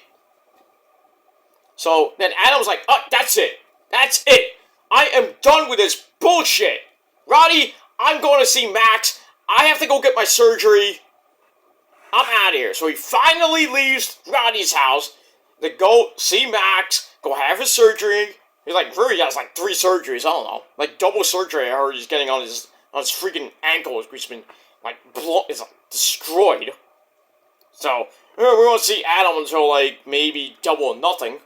So then Adam's like, oh, that's it. I am done with this bullshit. Roddy, I'm going to see Max. I have to go get my surgery. I'm out of here. So he finally leaves Roddy's house to go see Max, go have his surgery. He's like, really has like 3 surgeries, I don't know. Like double surgery I heard he's getting on his freaking ankle, which has been like destroyed. So we won't see Adam until like maybe Double or Nothing.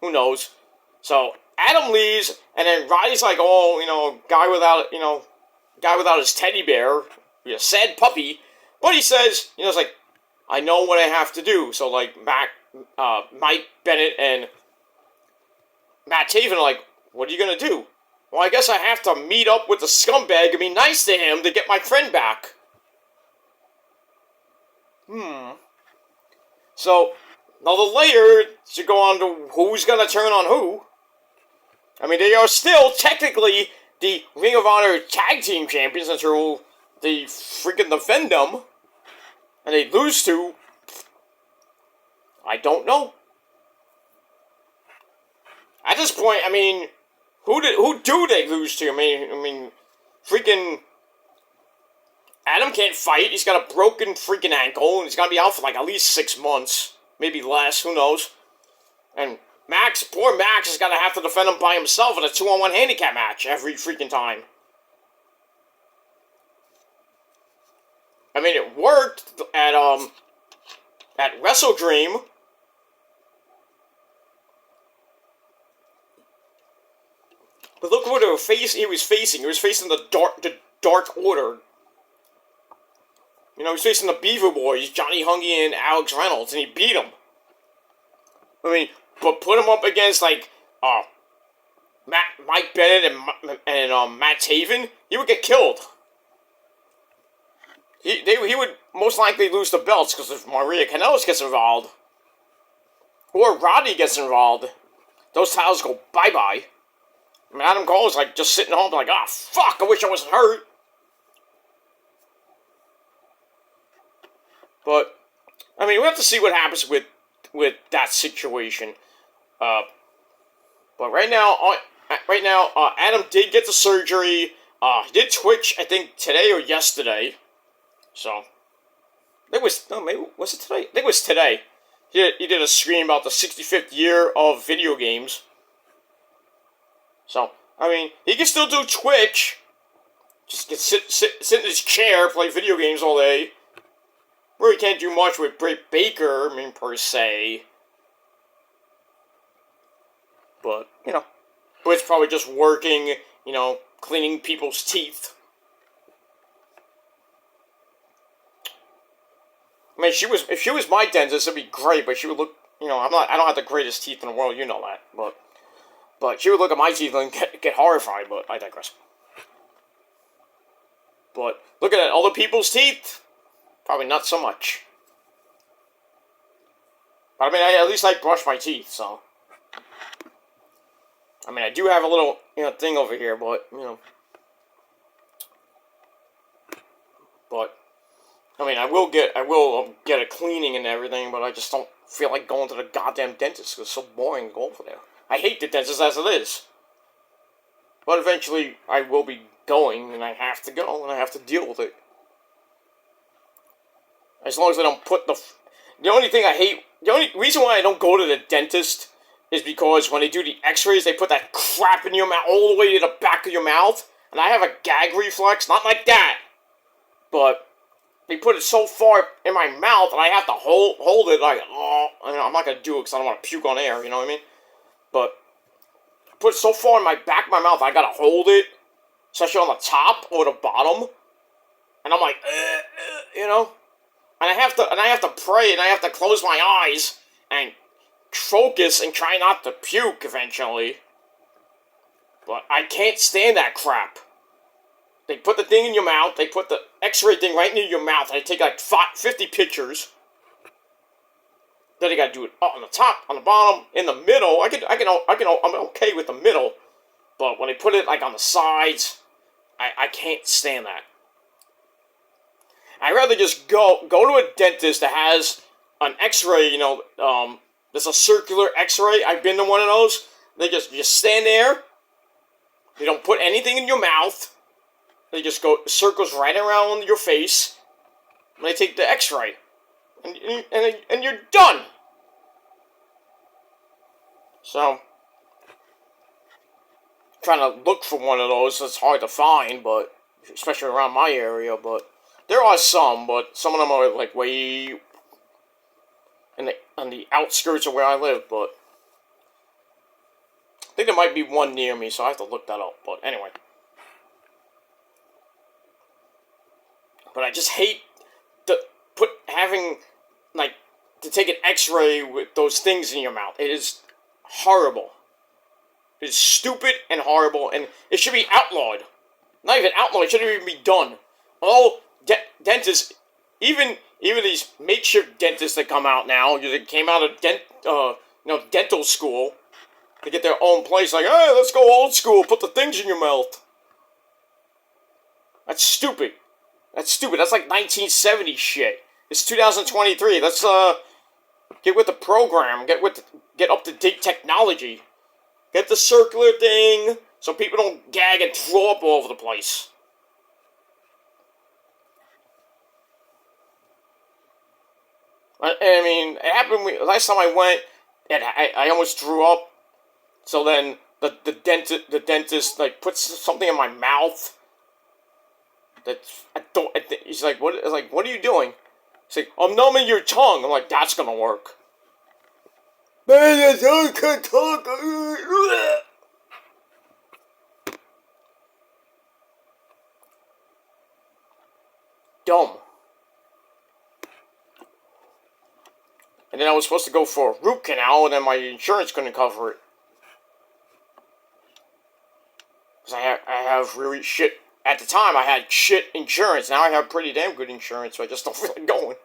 Who knows? So Adam leaves, and then Roddy's like, oh, guy without his teddy bear, a sad puppy. But he says, it's like, I know what I have to do. So like Mike Bennett and Matt Taven are like, what are you gonna do? Well, I guess I have to meet up with the scumbag and be nice to him to get my friend back. So another layer to go on to who's gonna turn on who. I mean, they are still technically the Ring of Honor Tag Team Champions until they freaking defend them. And they lose to, I don't know. At this point, I mean, who do they lose to? I mean, freaking Adam can't fight. He's got a broken freaking ankle, and he's gonna be out for like at least 6 months, maybe less. Who knows? And poor Max is gonna have to defend him by himself in a 2-on-1 handicap match every freaking time. I mean, it worked at Wrestle Dream. But look what he was facing. He was facing the Dark Order. He was facing the Beaver Boys, Johnny Hungy and Alex Reynolds, and he beat him. I mean, but put him up against like Mike Bennett and Matt Taven, he would get killed. He would most likely lose the belts because if Maria Kanellis gets involved, or Roddy gets involved, those titles go bye-bye. I mean, Adam Cole is like just sitting home like, fuck, I wish I wasn't hurt. But, I mean, we have to see what happens with that situation. But right now, Adam did get the surgery. He did Twitch, I think, today or yesterday. So, was it today? I think it was today. He did a stream about the 65th year of video games. So, I mean, he can still do Twitch. Just can sit in his chair, play video games all day. Really can't do much with Britt Baker, I mean, per se. But, Britt's probably just working, cleaning people's teeth. I mean, if she was my dentist, it'd be great, but she would look, I don't have the greatest teeth in the world, you know that, but she would look at my teeth and get horrified, but I digress. But looking at other people's teeth, probably not so much. But I mean, at least I brush my teeth, so. I mean, I do have a little, thing over here, but, But, I mean, I will get a cleaning and everything, but I just don't feel like going to the goddamn dentist, because it's so boring to go over there. I hate the dentist as it is. But eventually, I will be going, and I have to go, and I have to deal with it. As long as I don't put the only thing I hate, the only reason why I don't go to the dentist is because when they do the x-rays, they put that crap in your mouth, all the way to the back of your mouth, and I have a gag reflex, not like that, but they put it so far in my mouth, and I have to hold it, like, I'm not going to do it because I don't want to puke on air, you know what I mean? But, put it so far in my back of my mouth, I got to hold it, especially on the top or the bottom, and I'm like, and I have to pray, and I have to close my eyes, and focus and try not to puke eventually. But I can't stand that crap. They put the thing in your mouth, they put the x-ray thing right near your mouth, and they take like 50 pictures. Then they gotta do it on the top, on the bottom, in the middle. I'm okay with the middle. But when they put it like on the sides, I can't stand that. I'd rather just go to a dentist that has an x-ray, there's a circular x-ray. I've been to one of those. They just stand there. They don't put anything in your mouth. They just go circles right around your face. And they take the x-ray. And you're done. So, trying to look for one of those. It's hard to find, but especially around my area. But there are some, but some of them are like way on the outskirts of where I live, but I think there might be one near me, so I have to look that up, but anyway. But I just hate having, like, to take an x-ray with those things in your mouth. It is horrible. It is stupid and horrible, and it should be outlawed. Not even outlawed, it shouldn't even be done. All dentists, even these makeshift dentists that come out now, they came out of dental school, to get their own place, like, hey, let's go old school, put the things in your mouth. That's stupid. That's like 1970 shit. It's 2023. Let's get with the program. Get up to date technology. Get the circular thing so people don't gag and throw up all over the place. I mean, it happened last time I went, and I almost threw up. So then the dentist like puts something in my mouth. He's like, what? What are you doing? He's like, I'm numbing your tongue. I'm like, that's gonna work. Man, I can't talk. Dumb. And then I was supposed to go for a root canal, and then my insurance couldn't cover it. Because I have really shit. At the time, I had shit insurance. Now I have pretty damn good insurance, so I just don't feel like going.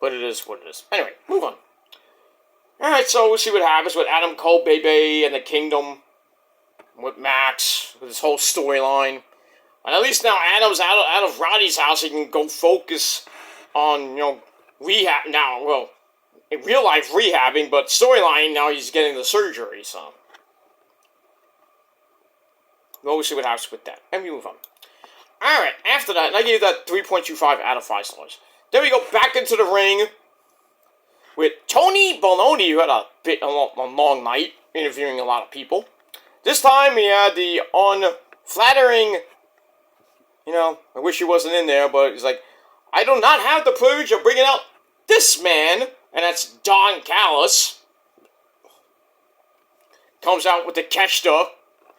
But it is what it is. Anyway, move on. Alright, so we'll see what happens with Adam Cole, Bebe, and the Kingdom. With Max, with this whole storyline. And at least now Adam's out of Roddy's house, he can go focus on, rehab now. Well, in real life rehabbing, but storyline, now he's getting the surgery, so. We'll see what happens with that. And we move on. Alright, after that, and I gave that 3.25 out of 5 stars. Then we go back into the ring with Tony Baloney, who had a long night, interviewing a lot of people. This time, he had the unflattering, I wish he wasn't in there, but he's like, I do not have the privilege of bringing out this man, and that's Don Callis. Comes out with the Keshta.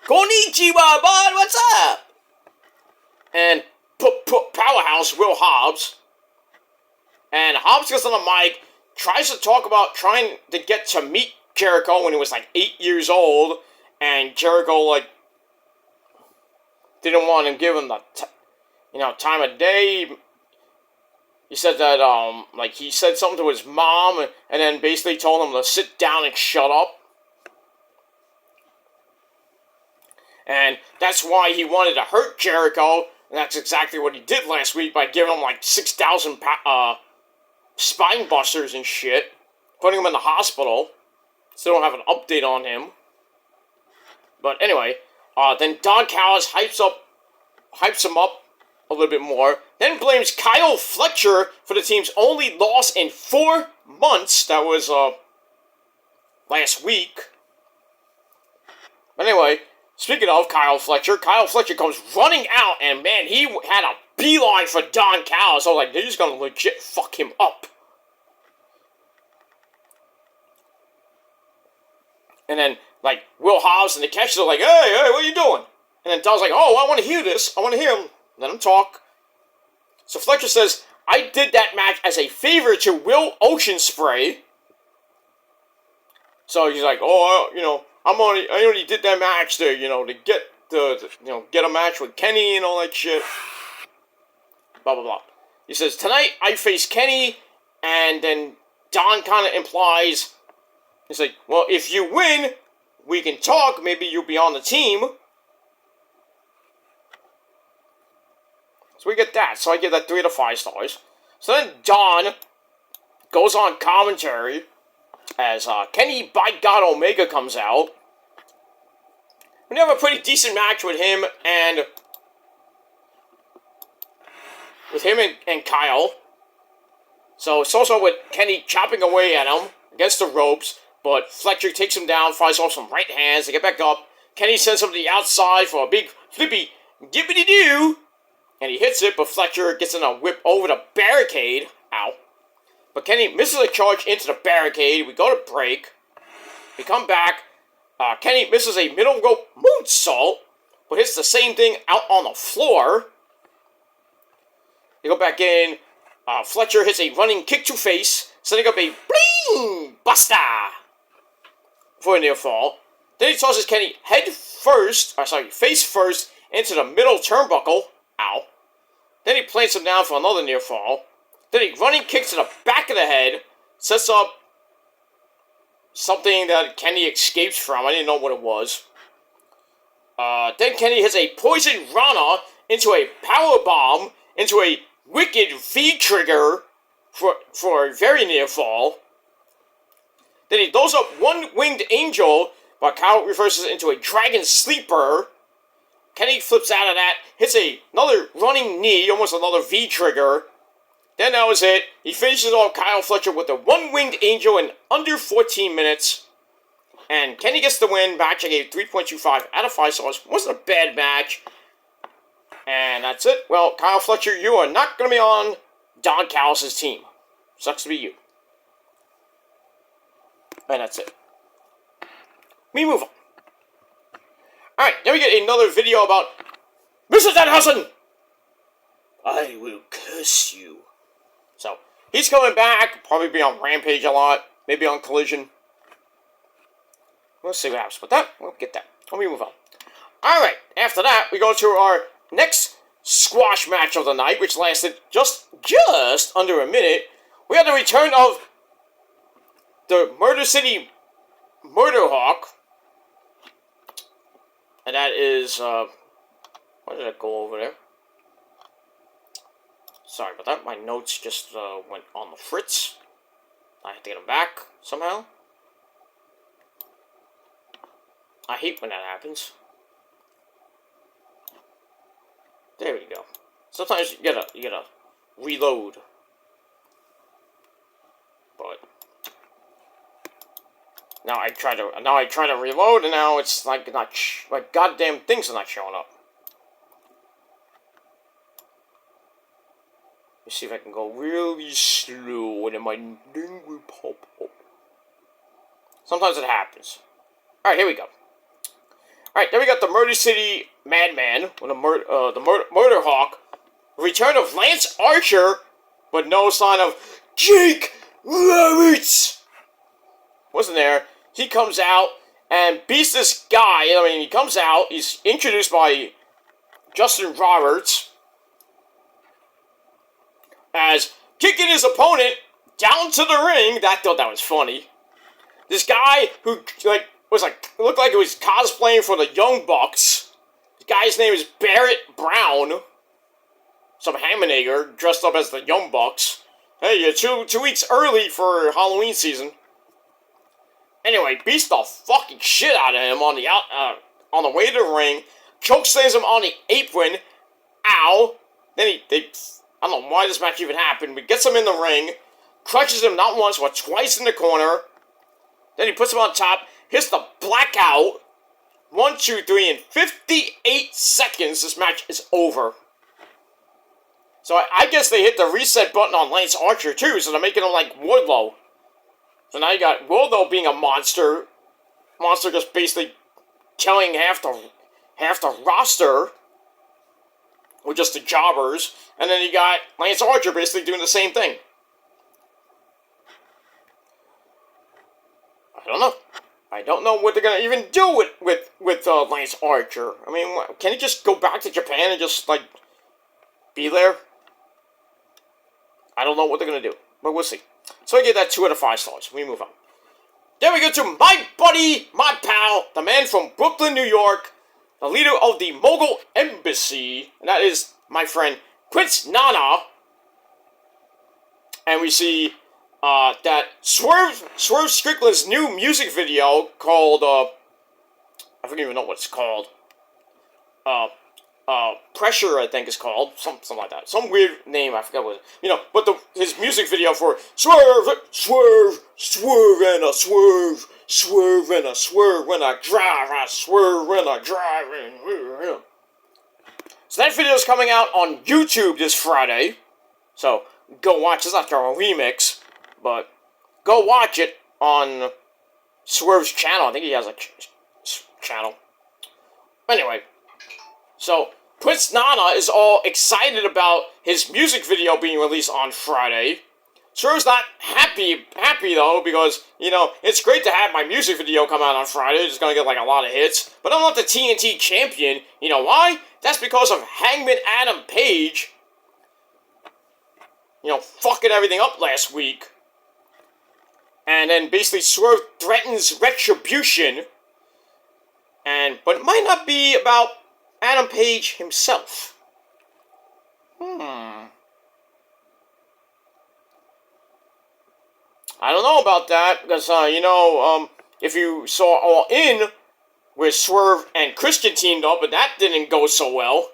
Konnichiwa, bud, what's up? And powerhouse Will Hobbs. And Hobbs gets on the mic, tries to talk about trying to get to meet Jericho when he was like 8 years old, and Jericho like didn't want him give him the time of day. He said that like he said something to his mom, and then basically told him to sit down and shut up. And that's why he wanted to hurt Jericho, and that's exactly what he did last week by giving him like 6,000 spine busters and shit, putting him in the hospital. Still don't have an update on him. But anyway, then Don Callis hypes him up a little bit more, then blames Kyle Fletcher for the team's only loss in 4 months. That was last week. But anyway, speaking of Kyle Fletcher comes running out, and man, he had a beeline for Don Callis. I was like, they're just gonna legit fuck him up. And then, like, Will Hobbs and the catchers are like, hey, what are you doing? And then Don's like, oh, I want to hear this. I want to hear him. Let him talk. So Fletcher says, I did that match as a favor to Will Oceanspray. So he's like, oh, I only did that match to, to get get a match with Kenny and all that shit. Blah, blah, blah. He says, tonight I face Kenny, and then Don kind of implies, he's like, well, if you win, we can talk, maybe you'll be on the team. So we get that, so I give that 3 out of 5 stars. So then Don goes on commentary as Kenny by God Omega comes out. We have a pretty decent match with him and Kyle. So it's also with Kenny chopping away at him against the ropes, but Fletcher takes him down, fires off some right hands, they get back up. Kenny sends him to the outside for a big flippy gibbity-doo, and he hits it, but Fletcher gets in a whip over the barricade. Ow. But Kenny misses a charge into the barricade. We go to break. We come back. Kenny misses a middle rope moonsault, but hits the same thing out on the floor. They go back in. Fletcher hits a running kick to face, setting up a bling buster for a near fall. Then he tosses Kenny face first into the middle turnbuckle. Ow. Then he plants him down for another near fall. Then he running kicks to the back of the head, sets up something that Kenny escapes from. I didn't know what it was. Then Kenny hits a poison Rana into a power bomb into a wicked V-trigger for a very near fall. Then he blows up one winged angel, but Kyle reverses it into a dragon sleeper. Kenny flips out of that, hits another running knee, almost another V-trigger. Then that was it. He finishes off Kyle Fletcher with a one-winged angel in under 14 minutes. And Kenny gets the win. Match I gave 3.25 out of 5 stars. Wasn't a bad match. And that's it. Well, Kyle Fletcher, you are not going to be on Don Callis' team. Sucks to be you. And that's it. We move on. Alright, then we get another video about Mr. Danhausen! I will curse you. So, he's coming back. Probably be on Rampage a lot. Maybe on Collision. We'll see what happens with that. We'll get that. Let me move on. Alright, after that, we go to our next squash match of the night, which lasted just under a minute. We had the return of the Murder City Murder Hawk. And that is, why did I go over there? Sorry about that. My notes just went on the fritz. I have to get them back somehow. I hate when that happens. There we go. Sometimes you gotta reload. But now I try to reload, and now it's like goddamn things are not showing up. Let me see if I can go really slow, and then my thing will pop up. Sometimes it happens. All right, here we go. All right, then we got the Murder City Madman, with the Murder Hawk, return of Lance Archer, but no sign of Jake Roberts. Wasn't there? He comes out and beats this guy. I mean, he comes out. He's introduced by Justin Roberts as kicking his opponent down to the ring. I thought that was funny. This guy who looked like he was cosplaying for the Young Bucks. The guy's name is Barrett Brown. Some Hammenager dressed up as the Young Bucks. Hey, you're two weeks early for Halloween season. Anyway, beats the fucking shit out of him on the way to the ring. Chokeslams him on the apron. Ow. Then I don't know why this match even happened, but gets him in the ring. Crushes him not once, but twice in the corner. Then he puts him on top. Hits the blackout. 1, 2, 3, in 58 seconds, this match is over. So I guess they hit the reset button on Lance Archer too, so they're making him like Wardlow. So now you got Wardlow being a monster. Monster just basically killing half the roster with just the jobbers. And then you got Lance Archer basically doing the same thing. I don't know what they're gonna even do with Lance Archer. I mean, can he just go back to Japan and just like be there? I don't know what they're gonna do, but we'll see. So I give that 2 out of 5 stars. We move on. Then we go to my buddy, my pal, the man from Brooklyn, New York, the leader of the Mogul Embassy, and that is my friend Prince Nana. And we see that Swerve Strickland's new music video called, I don't even know what it's called. Pressure, I think is called. Something like that. Some weird name, I forgot what it is. But his music video for Swerve and a swerve, swerve and a swerve, swerve and a swerve when I drive, I swerve when I drive. So that video is coming out on YouTube this Friday. So go watch. It's not a remix, but go watch it on Swerve's channel. I think he has a channel. Anyway, so Prince Nana is all excited about his music video being released on Friday. Swerve's not happy though, because, it's great to have my music video come out on Friday. It's gonna get like a lot of hits. But I'm not the TNT champion. You know why? That's because of Hangman Adam Page, fucking everything up last week. And then basically Swerve threatens retribution. But it might not be about Adam Page himself. I don't know about that, because, if you saw All In, where Swerve and Christian teamed up, but that didn't go so well.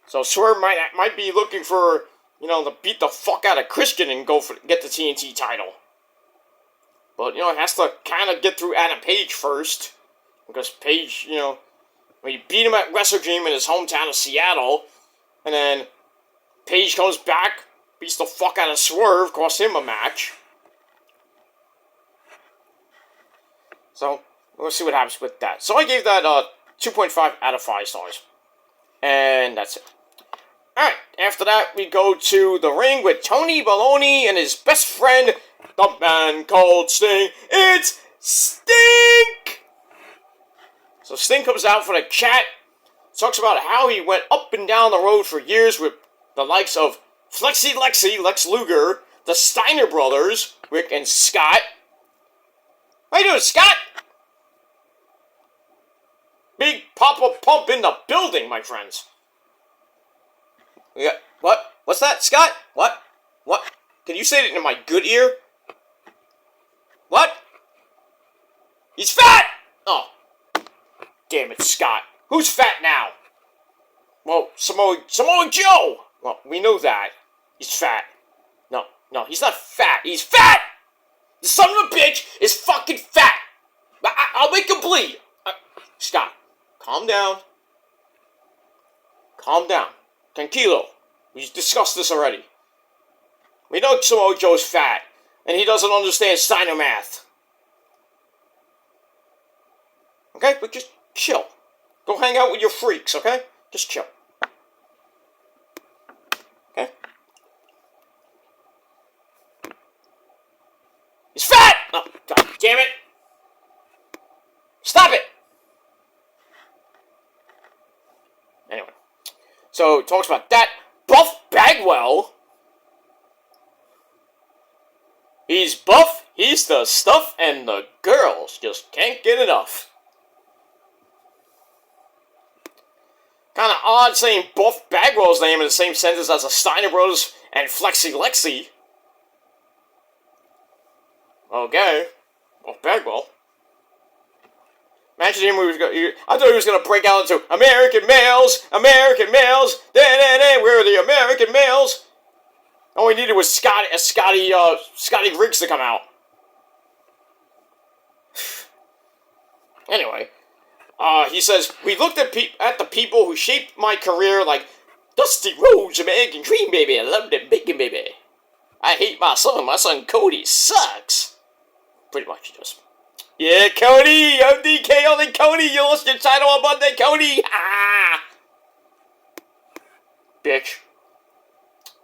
So Swerve might be looking for, to beat the fuck out of Christian and get the TNT title. But, it has to kind of get through Adam Page first, because Page, when you beat him at Wrestle Dream in his hometown of Seattle, and then Page comes back, beats the fuck out of Swerve, costs him a match. So, we'll see what happens with that. So I gave that 2.5 out of 5 stars. And that's it. Alright, after that, we go to the ring with Tony Baloney and his best friend, the man called Sting. It's Stink! So Sting comes out for the chat, talks about how he went up and down the road for years with the likes of Lex Luger, the Steiner brothers, Rick and Scott. How you doing, Scott? Big Papa Pump in the building, my friends. Yeah, what? What's that, Scott? What? Can you say it in my good ear? What? He's fat! Oh. Damn it, Scott. Who's fat now? Well, Samoa Joe! Well, we know that. He's fat. No, he's not fat. He's fat! The son of a bitch is fucking fat! I'll make him bleed! Scott, calm down. Calm down. Tranquilo. We discussed this already. We know Samoa Joe's fat, and he doesn't understand Steiner math. Okay? But just chill. Go hang out with your freaks, okay? Just chill. damn it! Stop it! Anyway. So, it talks about that. Buff Bagwell. He's buff, he's the stuff, and the girls just can't get enough. Kind of odd saying Buff Bagwell's name in the same sentence as the Steiner Brothers and Flexi Lexi. Okay. Buff Bagwell. Imagine him, I thought he was going to break out into American males, where are the American males? All we needed was Scotty Griggs to come out. Anyway, he says, we looked at the people who shaped my career like Dusty Rhodes, American Dream, baby. I love that bacon, baby. I hate my son Cody sucks. Pretty much, just. Yeah, Cody, MDK only Cody, you lost your title on Monday, Cody. Ah! Bitch.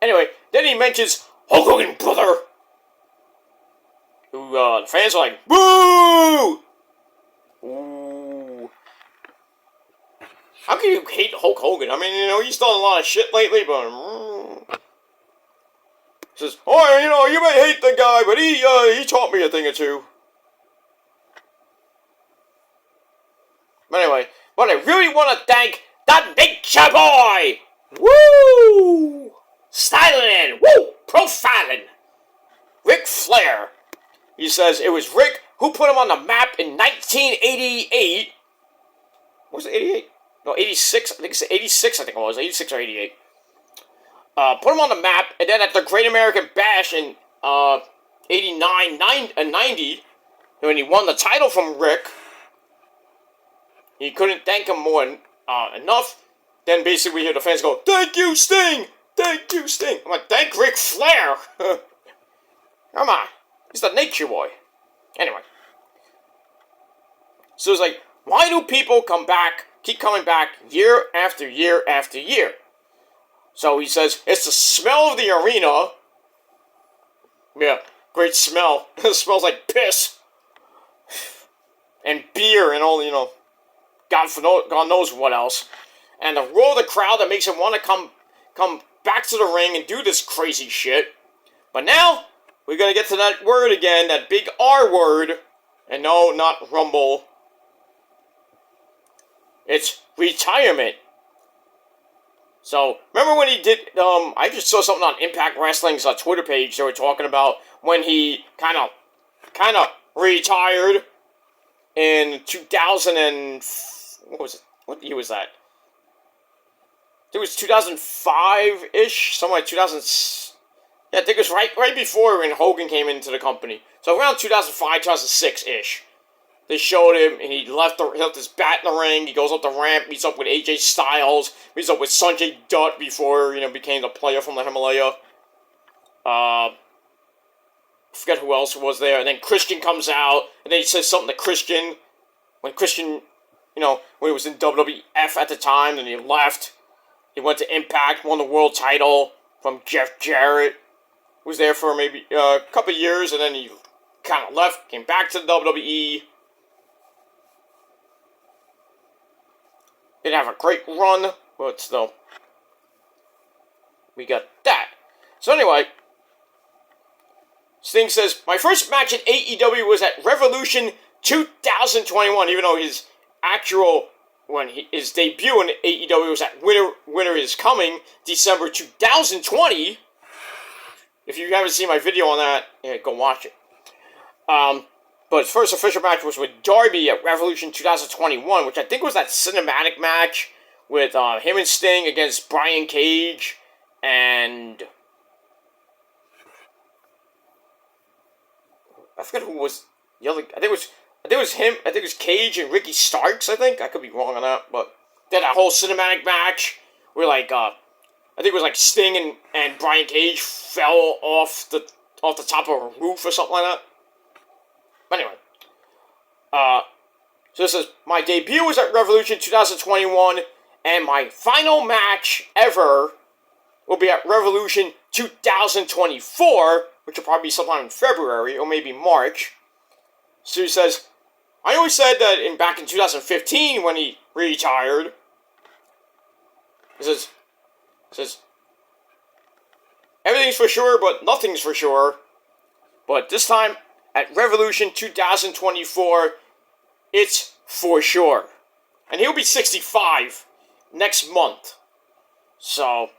Anyway, then he mentions Hulk Hogan, brother. Who, the fans are like, woo! Ooh. How can you hate Hulk Hogan? I mean, he's done a lot of shit lately, but... Says, oh, you may hate the guy, but he taught me a thing or two. But anyway, but I really want to thank the Nature Boy! Woo! Styling! Woo! Profiling! Ric Flair. He says it was Rick who put him on the map in 1988. Was it 88? No, 86. I think it's 86, I think it was. 86 or 88. Put him on the map, and then at the Great American Bash in 89 and 90, when he won the title from Rick, he couldn't thank him more enough. Then basically we hear the fans go, thank you, Sting! Thank you, Sting! I'm like, thank Ric Flair! Come on. He's the Nature Boy. Anyway. So it's like, why do people keep coming back year after year after year? So he says, it's the smell of the arena. Yeah, great smell. It smells like piss. And beer and all, God knows what else. And the roar of the crowd that makes him want to come back to the ring and do this crazy shit. But now, we're going to get to that word again, that big R word. And no, not Rumble. It's retirement. So, remember when he did, I just saw something on Impact Wrestling's Twitter page. They were talking about when he kind of retired in 2000 and, what was it? What year was that? I think it was 2005-ish, something like 2000. Yeah, I think it was right before when Hogan came into the company. So around 2005, 2006-ish. They showed him, and he left his bat in the ring. He goes up the ramp, meets up with AJ Styles, meets up with Sanjay Dutt before, became the player from the Himalaya. I forget who else was there. And then Christian comes out, and then he says something to Christian. When Christian, when he was in WWF at the time, and he left. He went to Impact, won the world title from Jeff Jarrett. Was there for maybe a couple of years, and then he kind of left, came back to the WWE. Didn't have a great run, but still. We got that. So anyway, Sting says, my first match in AEW was at Revolution 2021, even though his his debut in AEW was at Winter Is Coming, December 2020. If you haven't seen my video on that, yeah, go watch it. But his first official match was with Darby at Revolution 2021, which I think was that cinematic match with him and Sting against Brian Cage and... I forget who was the other... I think it was him. I think it was Cage and Ricky Starks, I think. I could be wrong on that, but they had that whole cinematic match where, I think it was Sting and Brian Cage fell off the top of a roof or something like that. But anyway, so this says, my debut was at Revolution 2021, and my final match ever will be at Revolution 2024, which will probably be sometime in February or maybe March. So he says, I always said that back in 2015 when he retired, he says, everything's for sure, but nothing's for sure. But this time, at Revolution 2024, it's for sure. And he'll be 65 next month. So,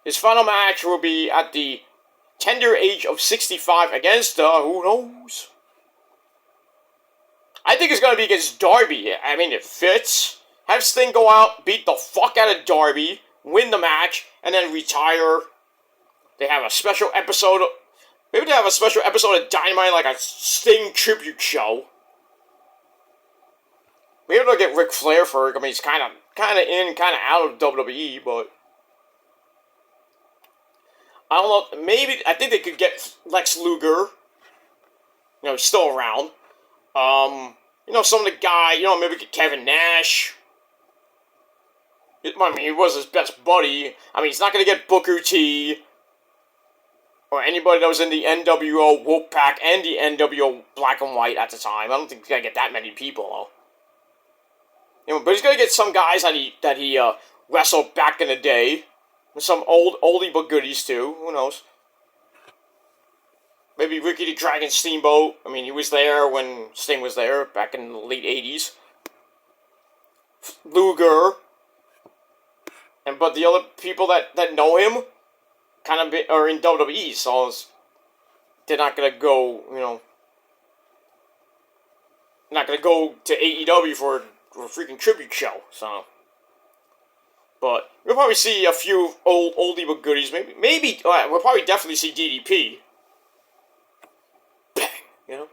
his final match will be at the tender age of 65 against, who knows? I think it's going to be against Darby. I mean, it fits. Have Sting go out, beat the fuck out of Darby, win the match, and then retire. They have a special episode. Maybe they have a special episode of Dynamite, like a Sting tribute show. Maybe they'll get Ric Flair for it. I mean, he's kind of in, kind of out of WWE, but I don't know. Maybe I think they could get Lex Luger. Still around. Some of the guy. Maybe get Kevin Nash. I mean, he was his best buddy. I mean, he's not gonna get Booker T. Or anybody that was in the NWO Wolfpack and the NWO Black and White at the time. I don't think he's gonna get that many people, though. But he's gonna get some guys that he wrestled back in the day. Some oldie but goodies too. Who knows? Maybe Ricky the Dragon Steamboat. I mean, he was there when Sting was there back in the late 80s. Luger. But the other people that know him kind of are in WWE, so they're not gonna go, not gonna go to AEW for a freaking tribute show. So, but we'll probably see a few oldie but goodies. Maybe we'll probably definitely see DDP. Bang,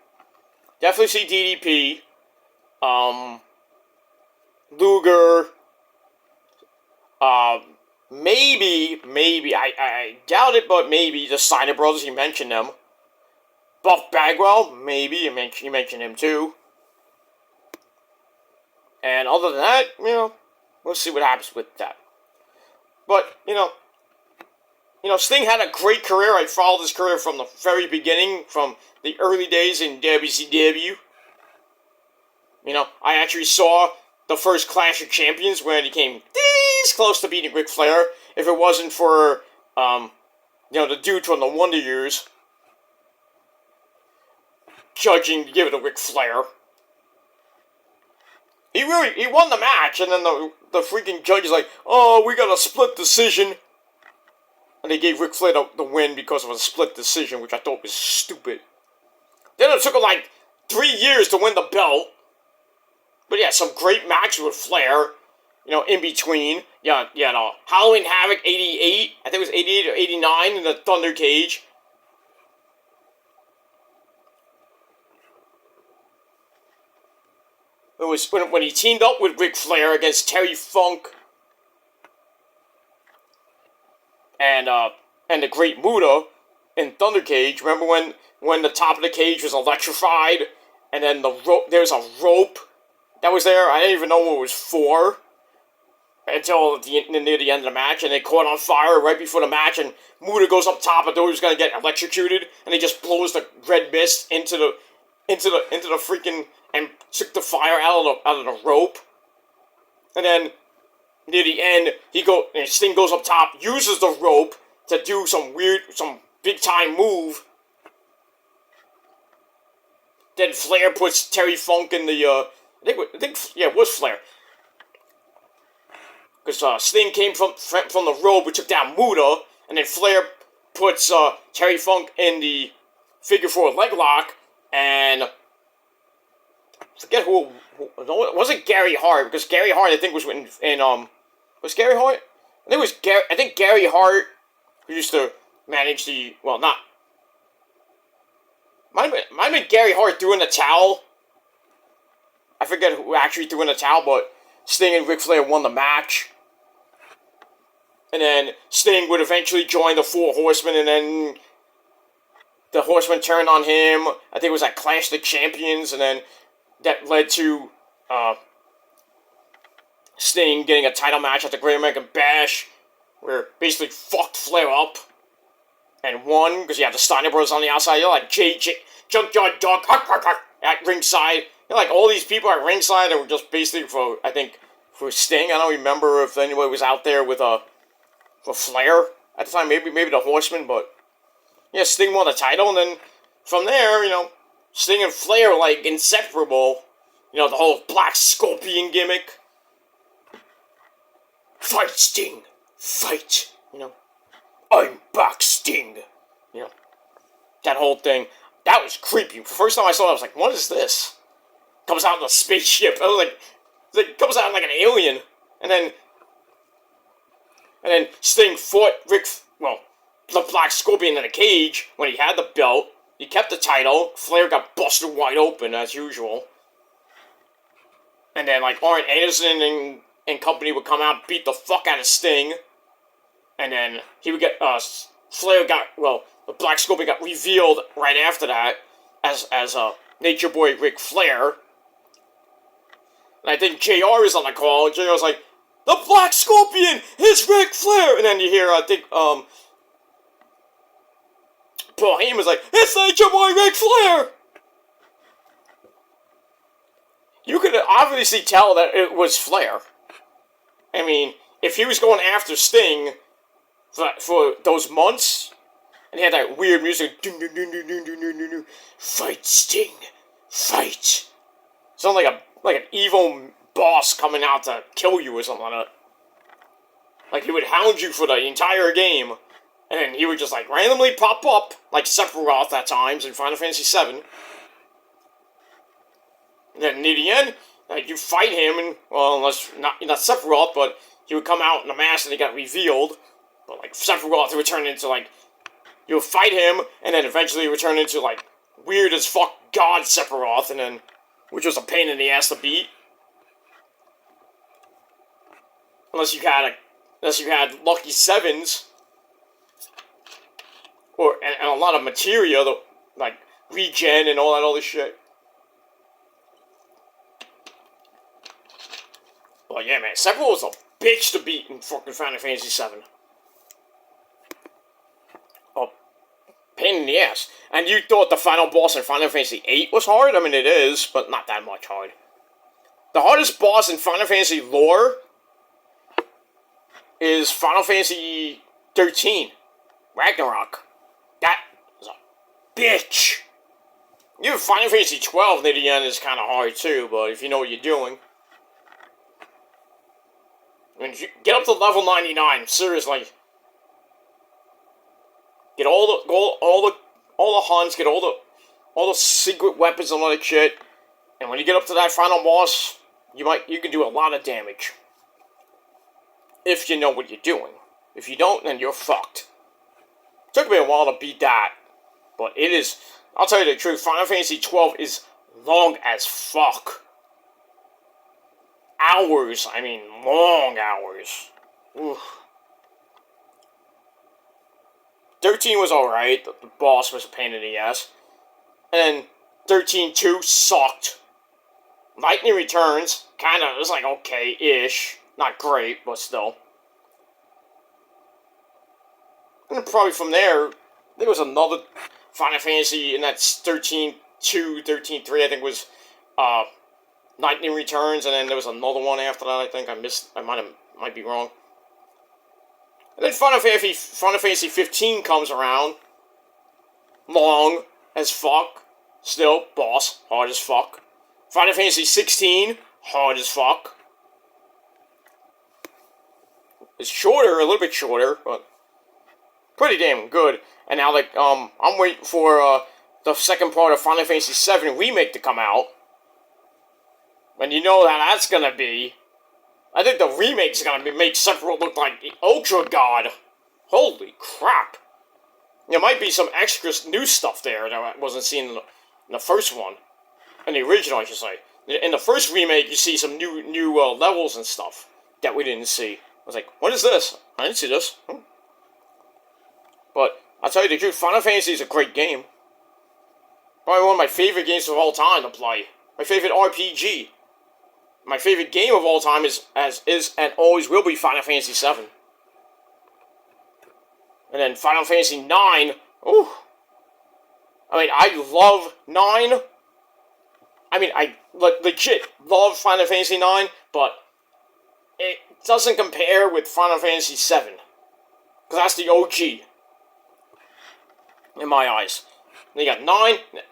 definitely see DDP. Luger. Maybe, I doubt it, but maybe the Steiner Brothers, you mentioned them. Buff Bagwell, maybe, you mentioned him too. And other than that, we'll see what happens with that. But, Sting had a great career. I followed his career from the very beginning, from the early days in WCW. I actually saw the first Clash of Champions when he came this close to beating Ric Flair. If it wasn't for, the dude from the Wonder Years judging to give it to Ric Flair. He won the match, and then the freaking judge is like, oh, we got a split decision. And they gave Ric Flair the win because of a split decision, which I thought was stupid. Then it took him like 3 years to win the belt. But yeah, some great matches with Flair, in between. Yeah, Halloween Havoc 88, I think it was 88 or 89 in the Thunder Cage. It was when he teamed up with Ric Flair against Terry Funk and the Great Muta in Thunder Cage. Remember when the top of the cage was electrified, and then there's a rope that was there? I didn't even know what it was for until near the end of the match, and it caught on fire right before the match, and Muta goes up top and thought he was going to get electrocuted, and he just blows the red mist into the freaking, and took the fire out of the rope. And then near the end, Sting goes up top, uses the rope to do some big time move. Then Flair puts Terry Funk in the I think it was Flair. Because Sting came from the rope, which took down Muta, and then Flair puts Terry Funk in the figure 4 leg lock, and forget who it wasn't Gary Hart, because Gary Hart I think was was Gary Hart? I think Gary Hart, who used to manage might have been Gary Hart threw in the towel. I forget who actually threw in the towel, but Sting and Ric Flair won the match. And then Sting would eventually join the Four Horsemen, and then the Horsemen turned on him. I think it was at Clash of the Champions, and then that led to Sting getting a title match at the Great American Bash, where basically fucked Flair up and won, because you had the Steiner Brothers on the outside. You're like, Junkyard Dog, at ringside. Like all these people at ringside that were just basically for, I think, for Sting. I don't remember if anybody was out there with for Flair at the time. Maybe the Horseman, but yeah, Sting won the title, and then from there, Sting and Flair were like inseparable. The whole Black Scorpion gimmick. Fight, Sting, fight. I'm back, Sting. That whole thing. That was creepy. The first time I saw it, I was like, what is this? Comes out in a spaceship. I was like, comes out like an alien. And then Sting fought the Black Scorpion in a cage when he had the belt. He kept the title. Flair got busted wide open, as usual. And then, Arn Anderson and company would come out and beat the fuck out of Sting. And then he would get, the Black Scorpion got revealed right after that as Nature Boy Ric Flair. And I think JR is on the call, and JR's like, the Black Scorpion is Ric Flair! And then you hear, I think, Paul Heyman's like, it's Nature Boy Ric Flair! You could obviously tell that it was Flair. I mean, if he was going after Sting for those months, and he had that weird music, fight, Sting, fight. Sounds like an evil boss coming out to kill you or something like that. Like he would hound you for the entire game, and then he would just randomly pop up, like Sephiroth at times in Final Fantasy VII. And then near the end, you fight him, and unless not Sephiroth, but he would come out in a mask and he got revealed. But Sephiroth would turn into you would fight him, and then eventually he would turn into weird as fuck God Sephiroth, and then which was a pain in the ass to beat. Unless you had Lucky Sevens, and a lot of materia, regen and all that other shit. But yeah, man, Sephiroth was a bitch to beat in fucking Final Fantasy VII. A pain in the ass. And you thought the final boss in Final Fantasy VIII was hard? I mean, it is, but not that much hard. The hardest boss in Final Fantasy lore is Final Fantasy 13, Ragnarok. That was a bitch. Even Final Fantasy 12 near the end is kind of hard too, but if you know what you're doing. I mean, if you get up to level 99, seriously. Get all the hunts, get all the secret weapons and all that shit. And when you get up to that final boss, you can do a lot of damage. If you know what you're doing. If you don't, then you're fucked. It took me a while to beat that. But it is, I'll tell you the truth, Final Fantasy 12 is long as fuck. Hours, I mean long hours. Oof. 13 was alright, the boss was a pain in the ass. And then 13-2 sucked. Lightning Returns, kinda, it was okay-ish. Not great, but still. And then probably from there was another Final Fantasy, and that's 13-2, 13-3, I think was, Lightning Returns, and then there was another one after that, I think. I might be wrong. And then Final Fantasy 15 comes around. Long as fuck. Still, boss, hard as fuck. Final Fantasy 16, hard as fuck. It's shorter, a little bit shorter, but pretty damn good. And now, I'm waiting for, the second part of Final Fantasy VII Remake to come out. And you know how that's gonna be. I think the remake's gonna make Sephiroth look like the Ultra God. Holy crap. There might be some extra new stuff there that I wasn't seen in the first one. In the original, I should say. In the first remake, you see some new levels and stuff that we didn't see. I was like, what is this? I didn't see this. But, I'll tell you the truth, Final Fantasy is a great game. Probably one of my favorite games of all time to play. My favorite RPG. My favorite game of all time is and always will be Final Fantasy VII. And then Final Fantasy IX, ooh. I mean, I love 9, I mean, I legit love Final Fantasy IX, but it doesn't compare with Final Fantasy VII. Because that's the OG. In my eyes. Then you got 9.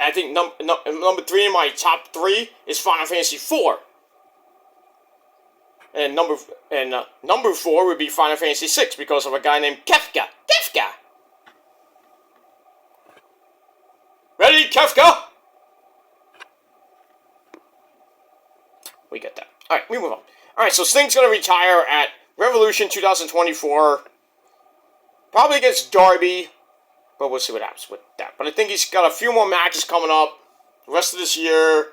I think number 3 in my top 3 is Final Fantasy IV. And number 4 would be Final Fantasy VI because of a guy named Kefka. Kefka! Ready, Kefka? We get that. Alright, we move on. Alright, so Sting's gonna retire at Revolution 2024. Probably against Darby. But we'll see what happens with that. But I think he's got a few more matches coming up the rest of this year.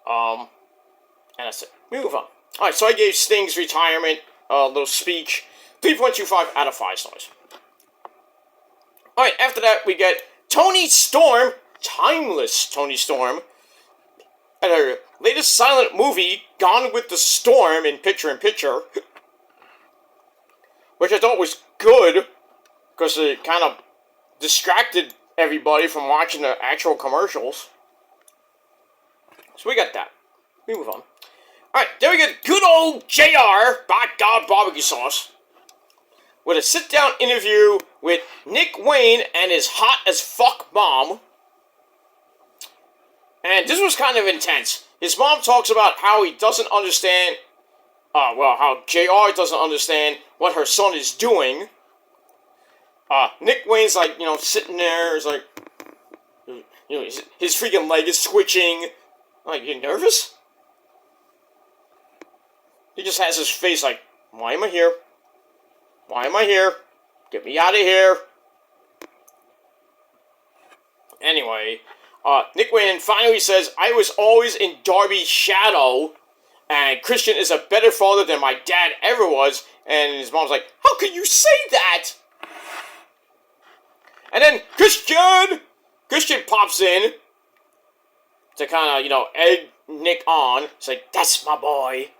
And that's it. We move on. Alright, so I gave Sting's retirement a little speech. 3.25 out of 5 stars. Alright, after that we get Toni Storm, timeless Toni Storm, at her latest silent movie, Gone with the Storm, in Picture, which I thought was good, because it kind of distracted everybody from watching the actual commercials. So we got that. We move on. Alright, then we get good old JR, by God Barbecue Sauce, with a sit-down interview with Nick Wayne and his hot-as-fuck mom. And this was kind of intense. His mom talks about how he doesn't understand, how JR doesn't understand what her son is doing. Nick Wayne's like, sitting there, is like, his freaking leg is twitching. Like, you nervous? He just has his face like, why am I here? Why am I here? Get me out of here. Anyway, Nick Wayne finally says, I was always in Darby's shadow, and Christian is a better father than my dad ever was. And his mom's like, how can you say that? And then Christian pops in to kind of, egg Nick on. It's like, that's my boy.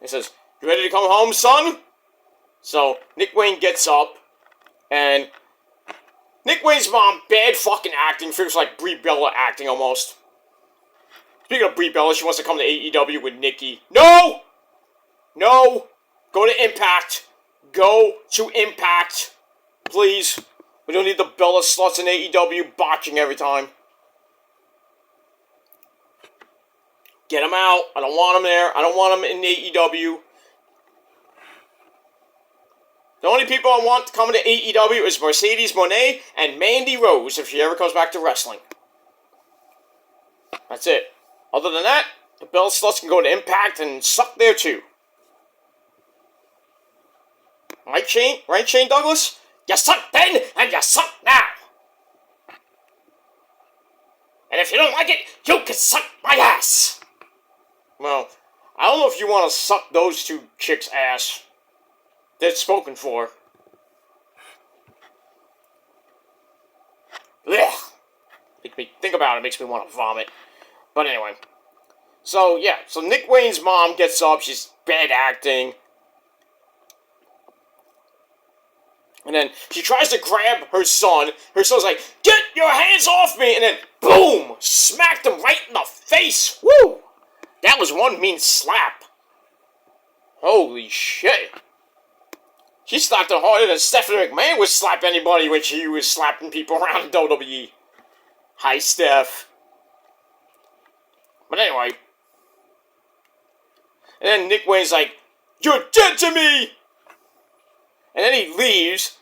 He says, you ready to come home, son? So Nick Wayne gets up, and Nick Wayne's mom, bad fucking acting, feels like Brie Bella acting almost. Speaking of Brie Bella, she wants to come to AEW with Nikki. No! No! Go to Impact. Go to Impact. Please. We don't need the Bella sluts in AEW botching every time. Get them out. I don't want them there. I don't want them in AEW. The only people I want coming to AEW is Mercedes Moné and Mandy Rose if she ever comes back to wrestling. That's it. Other than that, the Bella sluts can go to Impact and suck there too. Right, Shane Douglas? You suck then, and you suck now. And if you don't like it, you can suck my ass. Well, I don't know if you want to suck those two chicks' ass. They're spoken for. Ugh. Make me think about it, makes me want to vomit. But anyway. So, yeah. So Nick Wayne's mom gets up. She's bad acting. And then she tries to grab her son. Her son's like, get your hands off me! And then, boom! Smacked him right in the face! Woo! That was one mean slap. Holy shit. She slapped her harder than Stephanie McMahon would slap anybody when she was slapping people around in WWE. Hi, Steph. But anyway. And then Nick Wayne's like, you're dead to me! And then he leaves,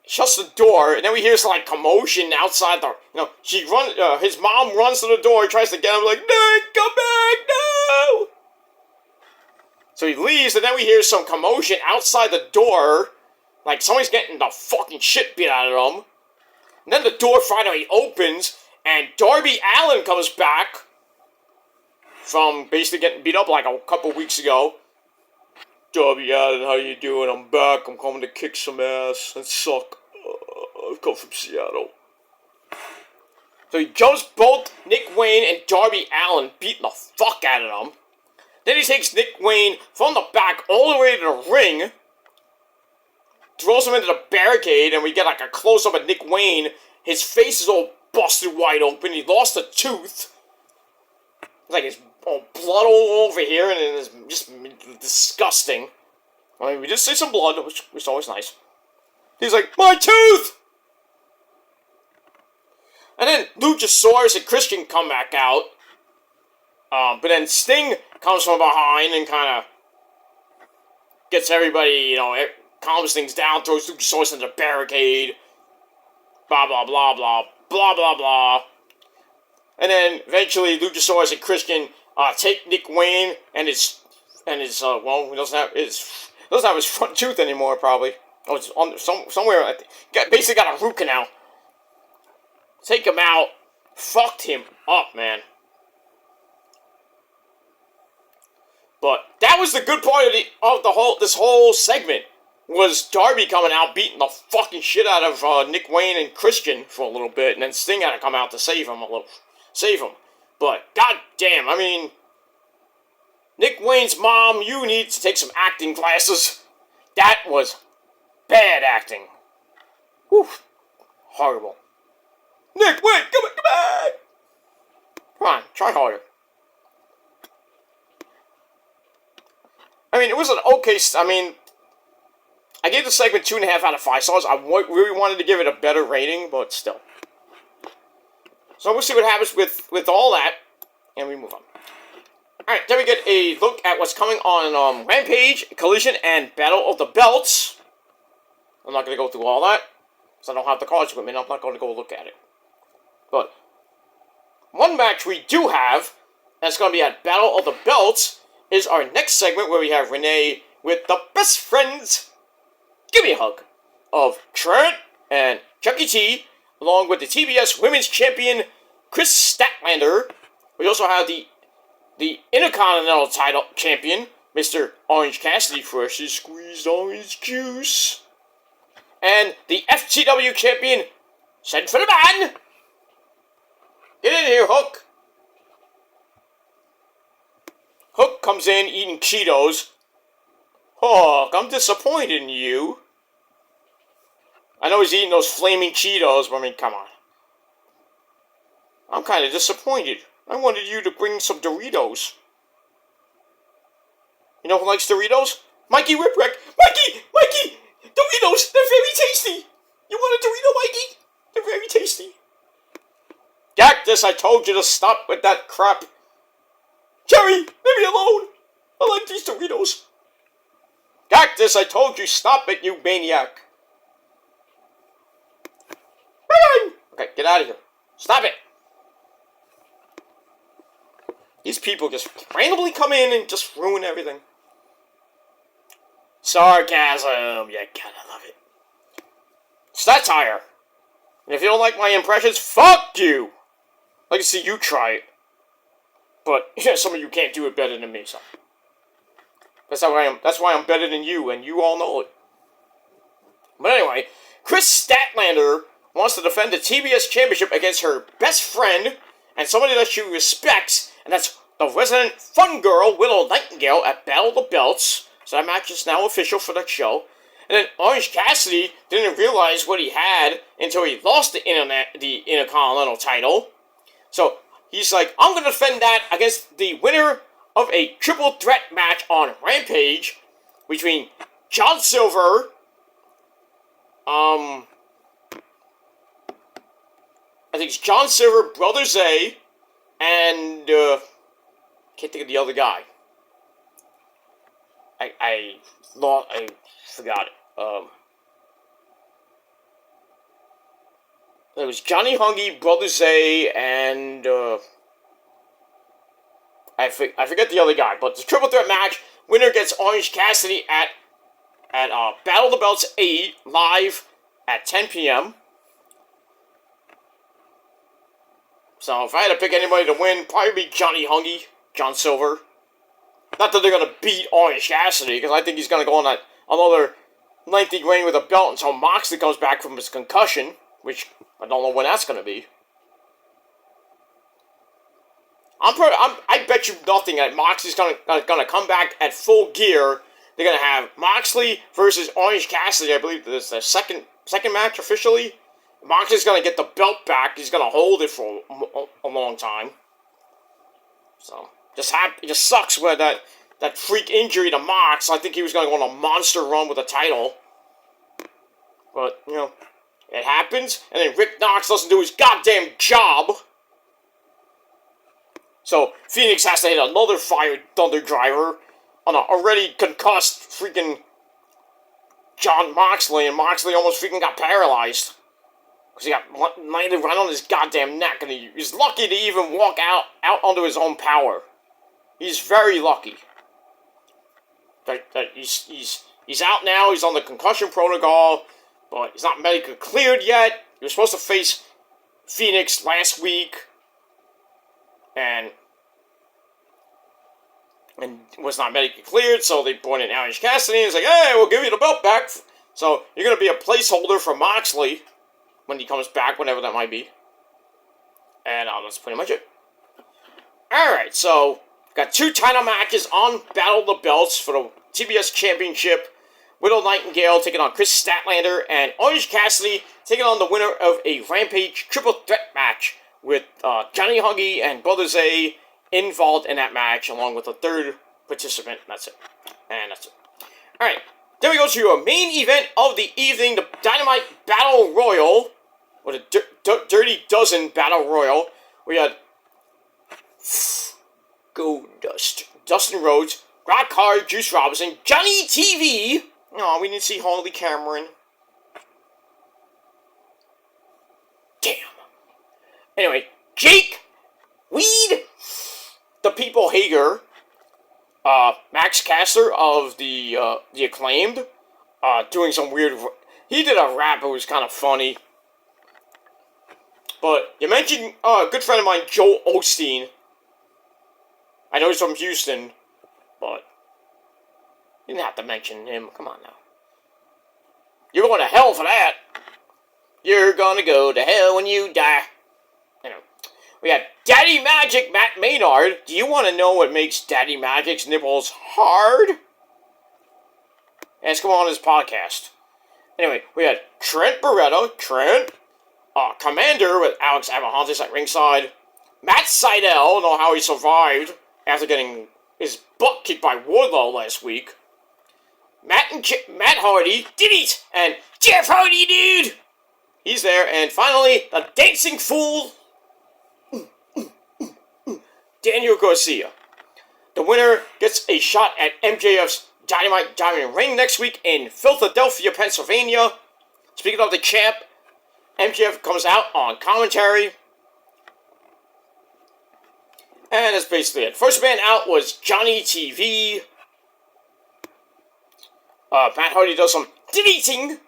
shuts the door, and then we hear some, commotion outside the, his mom runs to the door, tries to get him, like, Nick, come back, no! So he leaves, and then we hear some commotion outside the door, like somebody's getting the fucking shit beat out of them. And then the door finally opens, and Darby Allin comes back from basically getting beat up like a couple weeks ago. Darby Allin, how you doing? I'm back. I'm coming to kick some ass and suck. I've come from Seattle. So he jumps both Nick Wayne and Darby Allin, beating the fuck out of them. Then he takes Nick Wayne from the back all the way to the ring, throws him into the barricade, and we get a close-up of Nick Wayne. His face is all busted wide open. He lost a tooth. It's like it's all blood all over here, and it's just disgusting. I mean, we did see some blood, which is always nice. He's like, my tooth! And then Luchasaurus and Christian come back out. But then Sting comes from behind and kind of gets everybody, calms things down, throws Luchasaurus into the barricade. Blah, blah, blah, blah, blah, blah, blah. And then eventually Luchasaurus and Christian take Nick Wayne and his he doesn't have his front tooth anymore, probably. Oh, it's on somewhere. Basically got a root canal. Take him out. Fucked him up, man. But that was the good part of this whole segment, was Darby coming out beating the fucking shit out of Nick Wayne and Christian for a little bit, and then Sting had to come out to save him. But goddamn, I mean, Nick Wayne's mom, you need to take some acting classes. That was bad acting. Whew. Horrible. Nick Wayne, come back! Come on, try harder. I mean, it was an okay... I gave the segment 2.5 out of 5 stars. I really wanted to give it a better rating, but still. So we'll see what happens with all that, and we move on. Alright, then we get a look at what's coming on Rampage, Collision, and Battle of the Belts. I'm not going to go through all that, because I don't have the cards with me, and I'm not going to go look at it. But one match we do have, that's going to be at Battle of the Belts, is our next segment where we have Renee with the best friends, give me a hug, of Trent and Chucky T, along with the TBS Women's Champion, Chris Statlander. We also have the Intercontinental title champion, Mr. Orange Cassidy, freshly squeezed orange juice. And the FTW champion, sent for the man. Get in here, Hook. Hook comes in eating Cheetos. Hook, I'm disappointed in you. I know he's eating those flaming Cheetos, but I mean, come on. I'm kind of disappointed. I wanted you to bring some Doritos. You know who likes Doritos? Mikey Whipwreck. Mikey! Doritos! They're very tasty! You want a Dorito, Mikey? They're very tasty. Cactus, I told you to stop with that crap. Jerry, leave me alone. I like these Doritos. Cactus, I told you stop it, you maniac. Okay, get out of here. Stop it. These people just randomly come in and just ruin everything. Sarcasm. You gotta love it. Satire. And if you don't like my impressions, fuck you. I'd like to see you try it. But yeah, some of you can't do it better than me, so. That's why I'm better than you, and you all know it. But anyway, Chris Statlander wants to defend the TBS Championship against her best friend and somebody that she respects, and that's the resident fun girl, Willow Nightingale, at Battle of the Belts. So that match is now official for that show. And then Orange Cassidy didn't realize what he had until he lost the Intercontinental title. So he's like, I'm going to defend that against the winner of a triple threat match on Rampage between John Silver, I think it's John Silver, Brother Zay, and, can't think of the other guy. I forgot it. It was Johnny Hungy, Brother Zay, and, I forget the other guy, but the triple threat match, winner gets Orange Cassidy at Battle of the Belts 8, live at 10 p.m. So if I had to pick anybody to win, probably be Johnny Hungy, John Silver. Not that they're going to beat Orange Cassidy, because I think he's going to go on another lengthy reign with a belt until Moxley comes back from his concussion, which I don't know when that's going to be. I bet you nothing that Moxley's gonna come back at full gear. They're gonna have Moxley versus Orange Cassidy. I believe this is the second match officially. Moxley's gonna get the belt back. He's gonna hold it for a long time. So it just sucks with that freak injury to Mox. I think he was going to go on a monster run with a title. But, it happens, and then Rick Knox doesn't do his goddamn job. So, Phoenix has to hit another Fire Thunder Driver on an already concussed freaking Jon Moxley, and Moxley almost freaking got paralyzed. Because he got landed right on his goddamn neck, and he's lucky to even walk out onto his own power. He's very lucky. That he's out now, he's on the concussion protocol, but he's not medically cleared yet. He was supposed to face Phoenix last week, and was not medically cleared, so they brought in Orange Cassidy, and he's like, hey, we'll give you the belt back. So, you're going to be a placeholder for Moxley when he comes back, whenever that might be. And that's pretty much it. Alright, so, got 2 title matches on Battle of the Belts for the TBS Championship. Widow Nightingale taking on Chris Statlander, and Orange Cassidy taking on the winner of a Rampage triple threat match with Johnny Huggy and Brother Zay involved in that match, along with a third participant. That's it. And that's it. Alright, then we go to a main event of the evening, the Dynamite Battle Royal, or the Dirty Dozen Battle Royal. We had Goldust, Dustin Rhodes, Rock Hard, Juice Robinson, Johnny TV. No, we didn't see Harley Cameron. Damn. Anyway, Jake, Weed, the People Hager, Max Caster of the Acclaimed, doing some weird. He did a rap. It was kind of funny. But you mentioned a good friend of mine, Joel Osteen. I know he's from Houston, but you didn't have to mention him. Come on now. You're going to hell for that. You're gonna go to hell when you die. Anyway, we had Daddy Magic Matt Maynard. Do you want to know what makes Daddy Magic's nipples hard? Ask him on his podcast. Anyway, we had Trent Beretta. Commander with Alex Abrahantes at ringside. Matt Sydal, know how he survived after getting his butt kicked by Wardlow last week. Matt Hardy, Diddy, and Jeff Hardy, dude! He's there, and finally, the Dancing Fool, Daniel Garcia. The winner gets a shot at MJF's Dynamite Diamond Ring next week in Philadelphia, Pennsylvania. Speaking of the champ, MJF comes out on commentary. And that's basically it. First man out was Johnny TV. Matt Hardy does some deleting.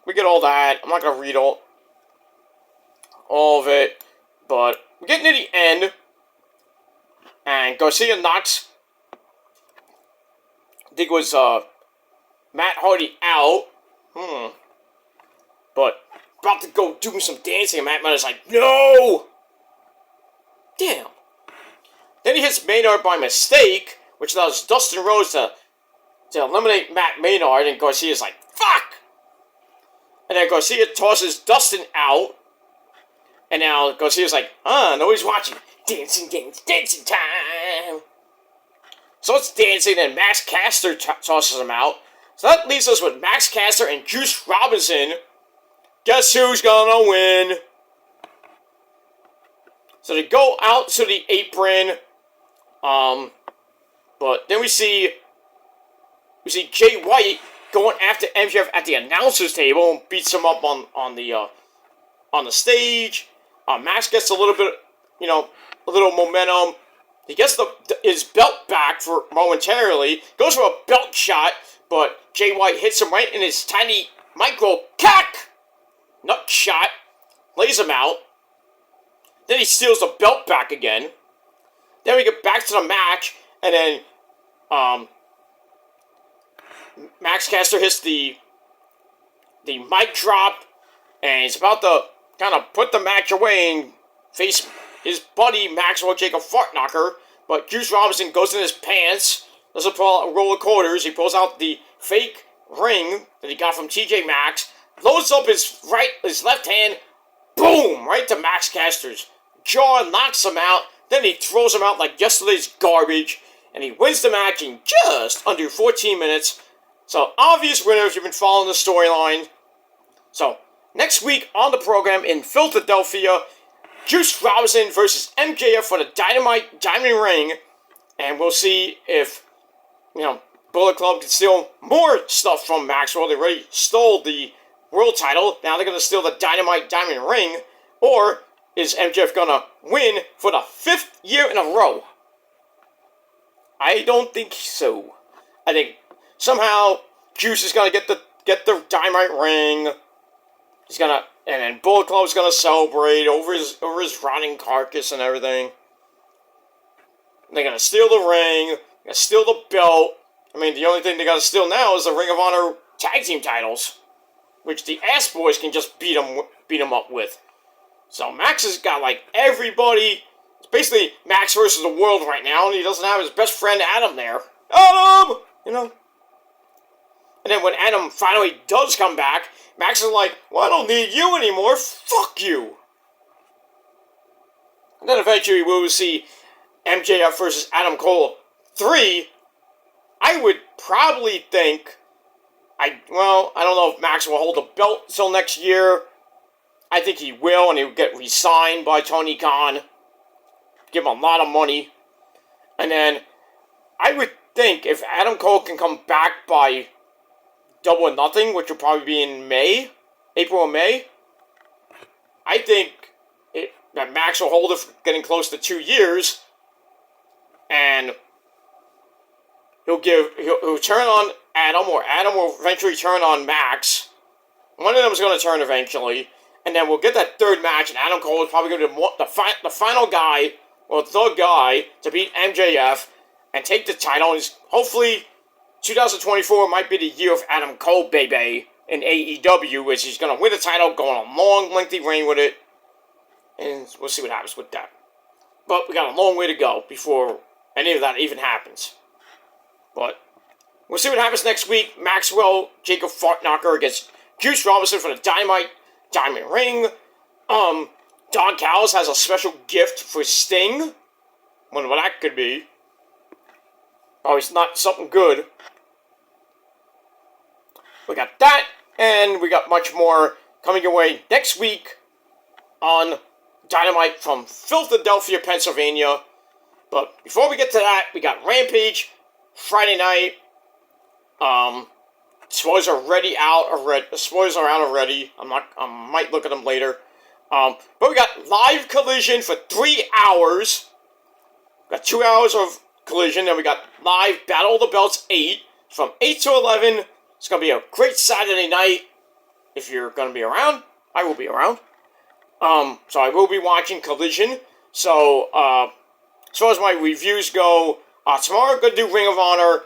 We get all that. I'm not going to read all of it. But we're getting to the end. And Garcia knocks, I think it was Matt Hardy out. But about to go do some dancing, and Matt Hardy's like, no! Damn. Then he hits Maynard by mistake, which allows Dustin Rhodes to eliminate Matt Maynard, and Garcia's like, fuck! And then Garcia tosses Dustin out, and now Garcia's like, nobody's watching. Dancing time! So it's dancing, and Max Caster tosses him out. So that leaves us with Max Caster and Juice Robinson. Guess who's gonna win? So they go out to the apron. But then we see Jay White going after MJF at the announcer's table and beats him up on the stage. Max gets a little bit, a little momentum. He gets his belt back for momentarily. Goes for a belt shot, but Jay White hits him right in his tiny micro cock nut shot. Lays him out. Then he steals the belt back again. Then we get back to the match, and then Max Caster hits the mic drop, and he's about to kind of put the match away and face his buddy Maxwell Jacob Fartknocker, but Juice Robinson goes in his pants, doesn't pull out a roll of quarters, he pulls out the fake ring that he got from TJ Maxx, loads up his left hand, boom, right to Max Caster's jaw, knocks him out, then he throws him out like yesterday's garbage, and he wins the match in just under 14 minutes. So, obvious winner if you've been following the storyline. So, next week on the program in Philadelphia, Juice Robinson versus MJF for the Dynamite Diamond Ring. And we'll see if, Bullet Club can steal more stuff from Maxwell. They already stole the world title. Now they're going to steal the Dynamite Diamond Ring. Or is MJF going to win for the 5th year in a row? I don't think so. I think somehow Juice is going to get the Dynamite Ring. He's going to, and then Bullet Club's going to celebrate over his rotting carcass and everything. They're going to steal the ring. They're going to steal the belt. I mean, the only thing they got to steal now is the Ring of Honor tag team titles, which the Ass Boys can just beat them up with. So Max has got like everybody. It's basically Max versus the world right now, and he doesn't have his best friend Adam there. Adam, And then when Adam finally does come back, Max is like, "Well, I don't need you anymore. Fuck you." And then eventually we will see MJF versus Adam Cole 3. I would probably think, I don't know if Max will hold the belt until next year. I think he will, and he'll get re-signed by Tony Khan. Give him a lot of money. And then, I would think if Adam Cole can come back by Double or Nothing, which will probably be in April or May, I think that Max will hold it for getting close to 2 years, and he'll turn on Adam, or Adam will eventually turn on Max. One of them is going to turn eventually, and then we'll get that third match, and Adam Cole is probably going to be the final guy, or the guy, to beat MJF and take the title. And hopefully, 2024 might be the year of Adam Cole, baby, in AEW, which he's going to win the title, go on a long, lengthy reign with it, and we'll see what happens with that. But we got a long way to go before any of that even happens. But we'll see what happens next week. Maxwell, Jacob Fartknocker against Juice Robinson for the Dynamite Diamond Ring. Don Callis has a special gift for Sting. Wonder what that could be. Oh, it's not something good. We got that, and we got much more coming your way next week on Dynamite from Philadelphia, Pennsylvania. But before we get to that, we got Rampage Friday night. Spoilers are Spoilers are out already. I might look at them later. But we got live Collision for 3 hours. We got 2 hours of Collision. Then we got live Battle of the Belts 8 from 8 to 11. It's gonna be a great Saturday night. If you're gonna be around, I will be around. So I will be watching Collision. So as far as my reviews go, tomorrow I'm going to do Ring of Honor.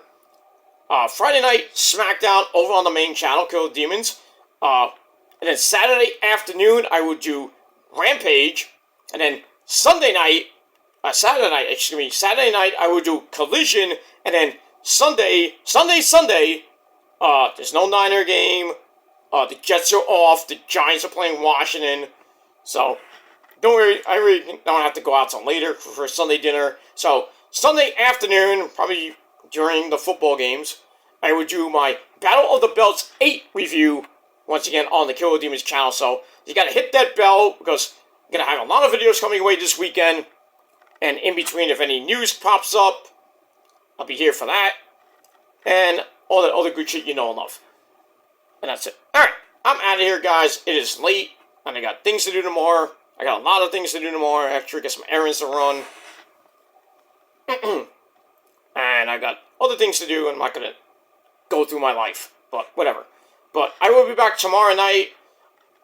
Friday night, SmackDown over on the main channel, Kill the Demons. And then Saturday afternoon, I will do Rampage. And then Saturday night, I will do Collision. And then Sunday, there's no Niner game. The Jets are off. The Giants are playing Washington. So, don't worry, I really don't have to go out till later for Sunday dinner. So, Sunday afternoon, probably during the football games, I would do my Battle of the Belts 8 review, once again, on the Kill the Demons channel. So, you gotta hit that bell, because I'm gonna have a lot of videos coming away this weekend. And in between, if any news pops up, I'll be here for that. And all that other good shit you know and love. And that's it. Alright, I'm out of here, guys. It is late, and I got things to do tomorrow. I got a lot of things to do tomorrow. I have to get some errands to run. And I got other things to do, and I'm not going to go through my life. But whatever. But I will be back tomorrow night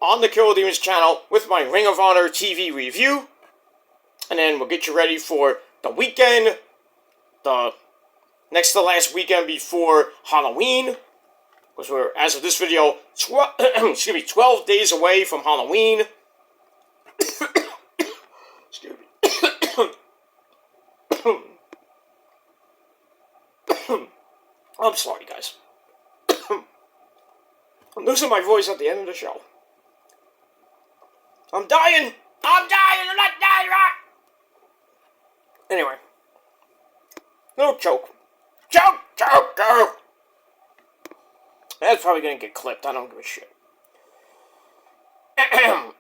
on the Kill the Demons channel with my Ring of Honor TV review. And then we'll get you ready for the weekend. The next to the last weekend before Halloween. Because we're, as of this video, 12 days away from Halloween. Excuse me. I'm sorry, guys. I'm losing my voice at the end of the show. I'm dying! I'm dying, I'm not dying, right? Anyway. Little joke. Joke. That's probably gonna get clipped. I don't give a shit.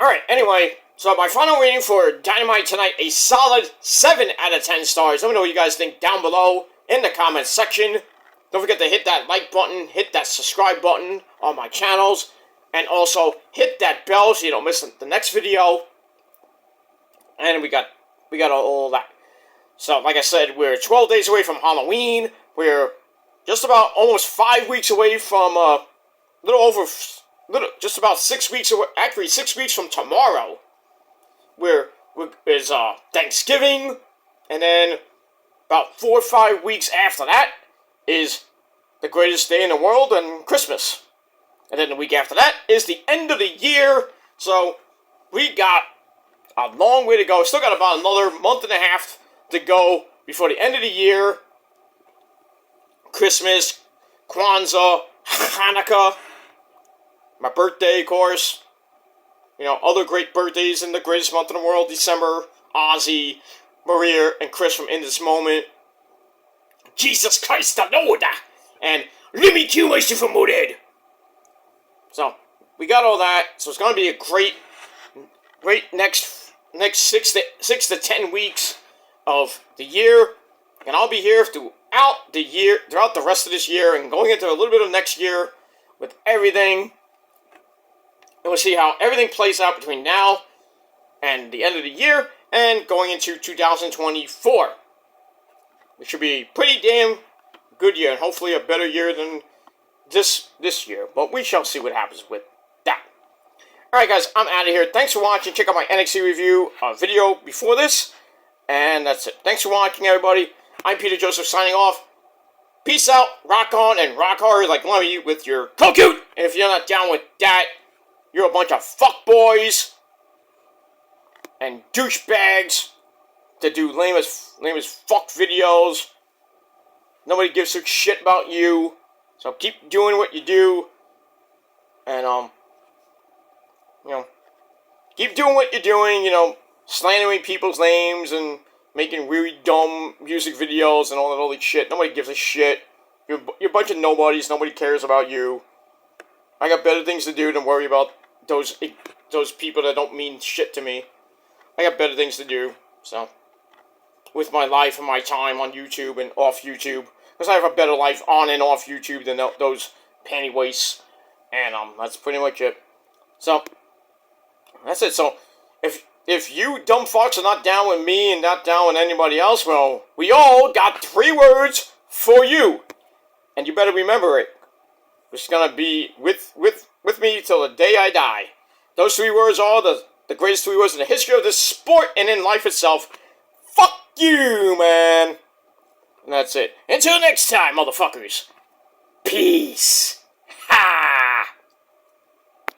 Alright, anyway. So my final rating for Dynamite tonight, a solid 7 out of 10 stars. Let me know what you guys think down below in the comments section. Don't forget to hit that like button, hit that subscribe button on my channels, and also hit that bell so you don't miss the next video. And we got all that. So, like I said, we're 12 days away from Halloween. We're just about almost 5 weeks away from just about 6 weeks away. Actually, 6 weeks from tomorrow. Is Thanksgiving, and then about 4 or 5 weeks after that is the greatest day in the world and Christmas. And then the week after that is the end of the year. So we got a long way to go. Still got about another month and a half to go before the end of the year. Christmas, Kwanzaa, Hanukkah, my birthday, of course. You know, other great birthdays in the greatest month in the world, December, Ozzy, Maria, and Chris from In This Moment. Jesus Christ, the Lord! And let me kill myself for dead. So, we got all that. So it's going to be a great next 6 to 10 weeks of the year. And I'll be here throughout the rest of this year, and going into a little bit of next year with everything. And we'll see how everything plays out between now and the end of the year and going into 2024. It should be a pretty damn good year, and hopefully a better year than this year. But we shall see what happens with that. Alright guys, I'm out of here. Thanks for watching. Check out my NXT review video before this. And that's it. Thanks for watching, everybody. I'm Peter Joseph signing off. Peace out, rock on, and rock hard like one of you with your cocoon. And if you're not down with that, you're a bunch of fuckboys and douchebags that do lame as fuck videos. Nobody gives a shit about you. So keep doing what you do. And, keep doing what you're doing, slandering people's names and making really dumb music videos and all that other shit. Nobody gives a shit. You're a bunch of nobodies. Nobody cares about you. I got better things to do than worry about those people that don't mean shit to me. I got better things to do, so, with my life and my time on YouTube and off YouTube, because I have a better life on and off YouTube than those panty wastes, and, that's pretty much it. So, that's it. So, if you dumb fucks are not down with me and not down with anybody else, well, we all got 3 words for you, and you better remember it. It's gonna be with me till the day I die. Those 3 words are the greatest 3 words in the history of this sport and in life itself. Fuck you, man. And that's it. Until next time, motherfuckers. Peace.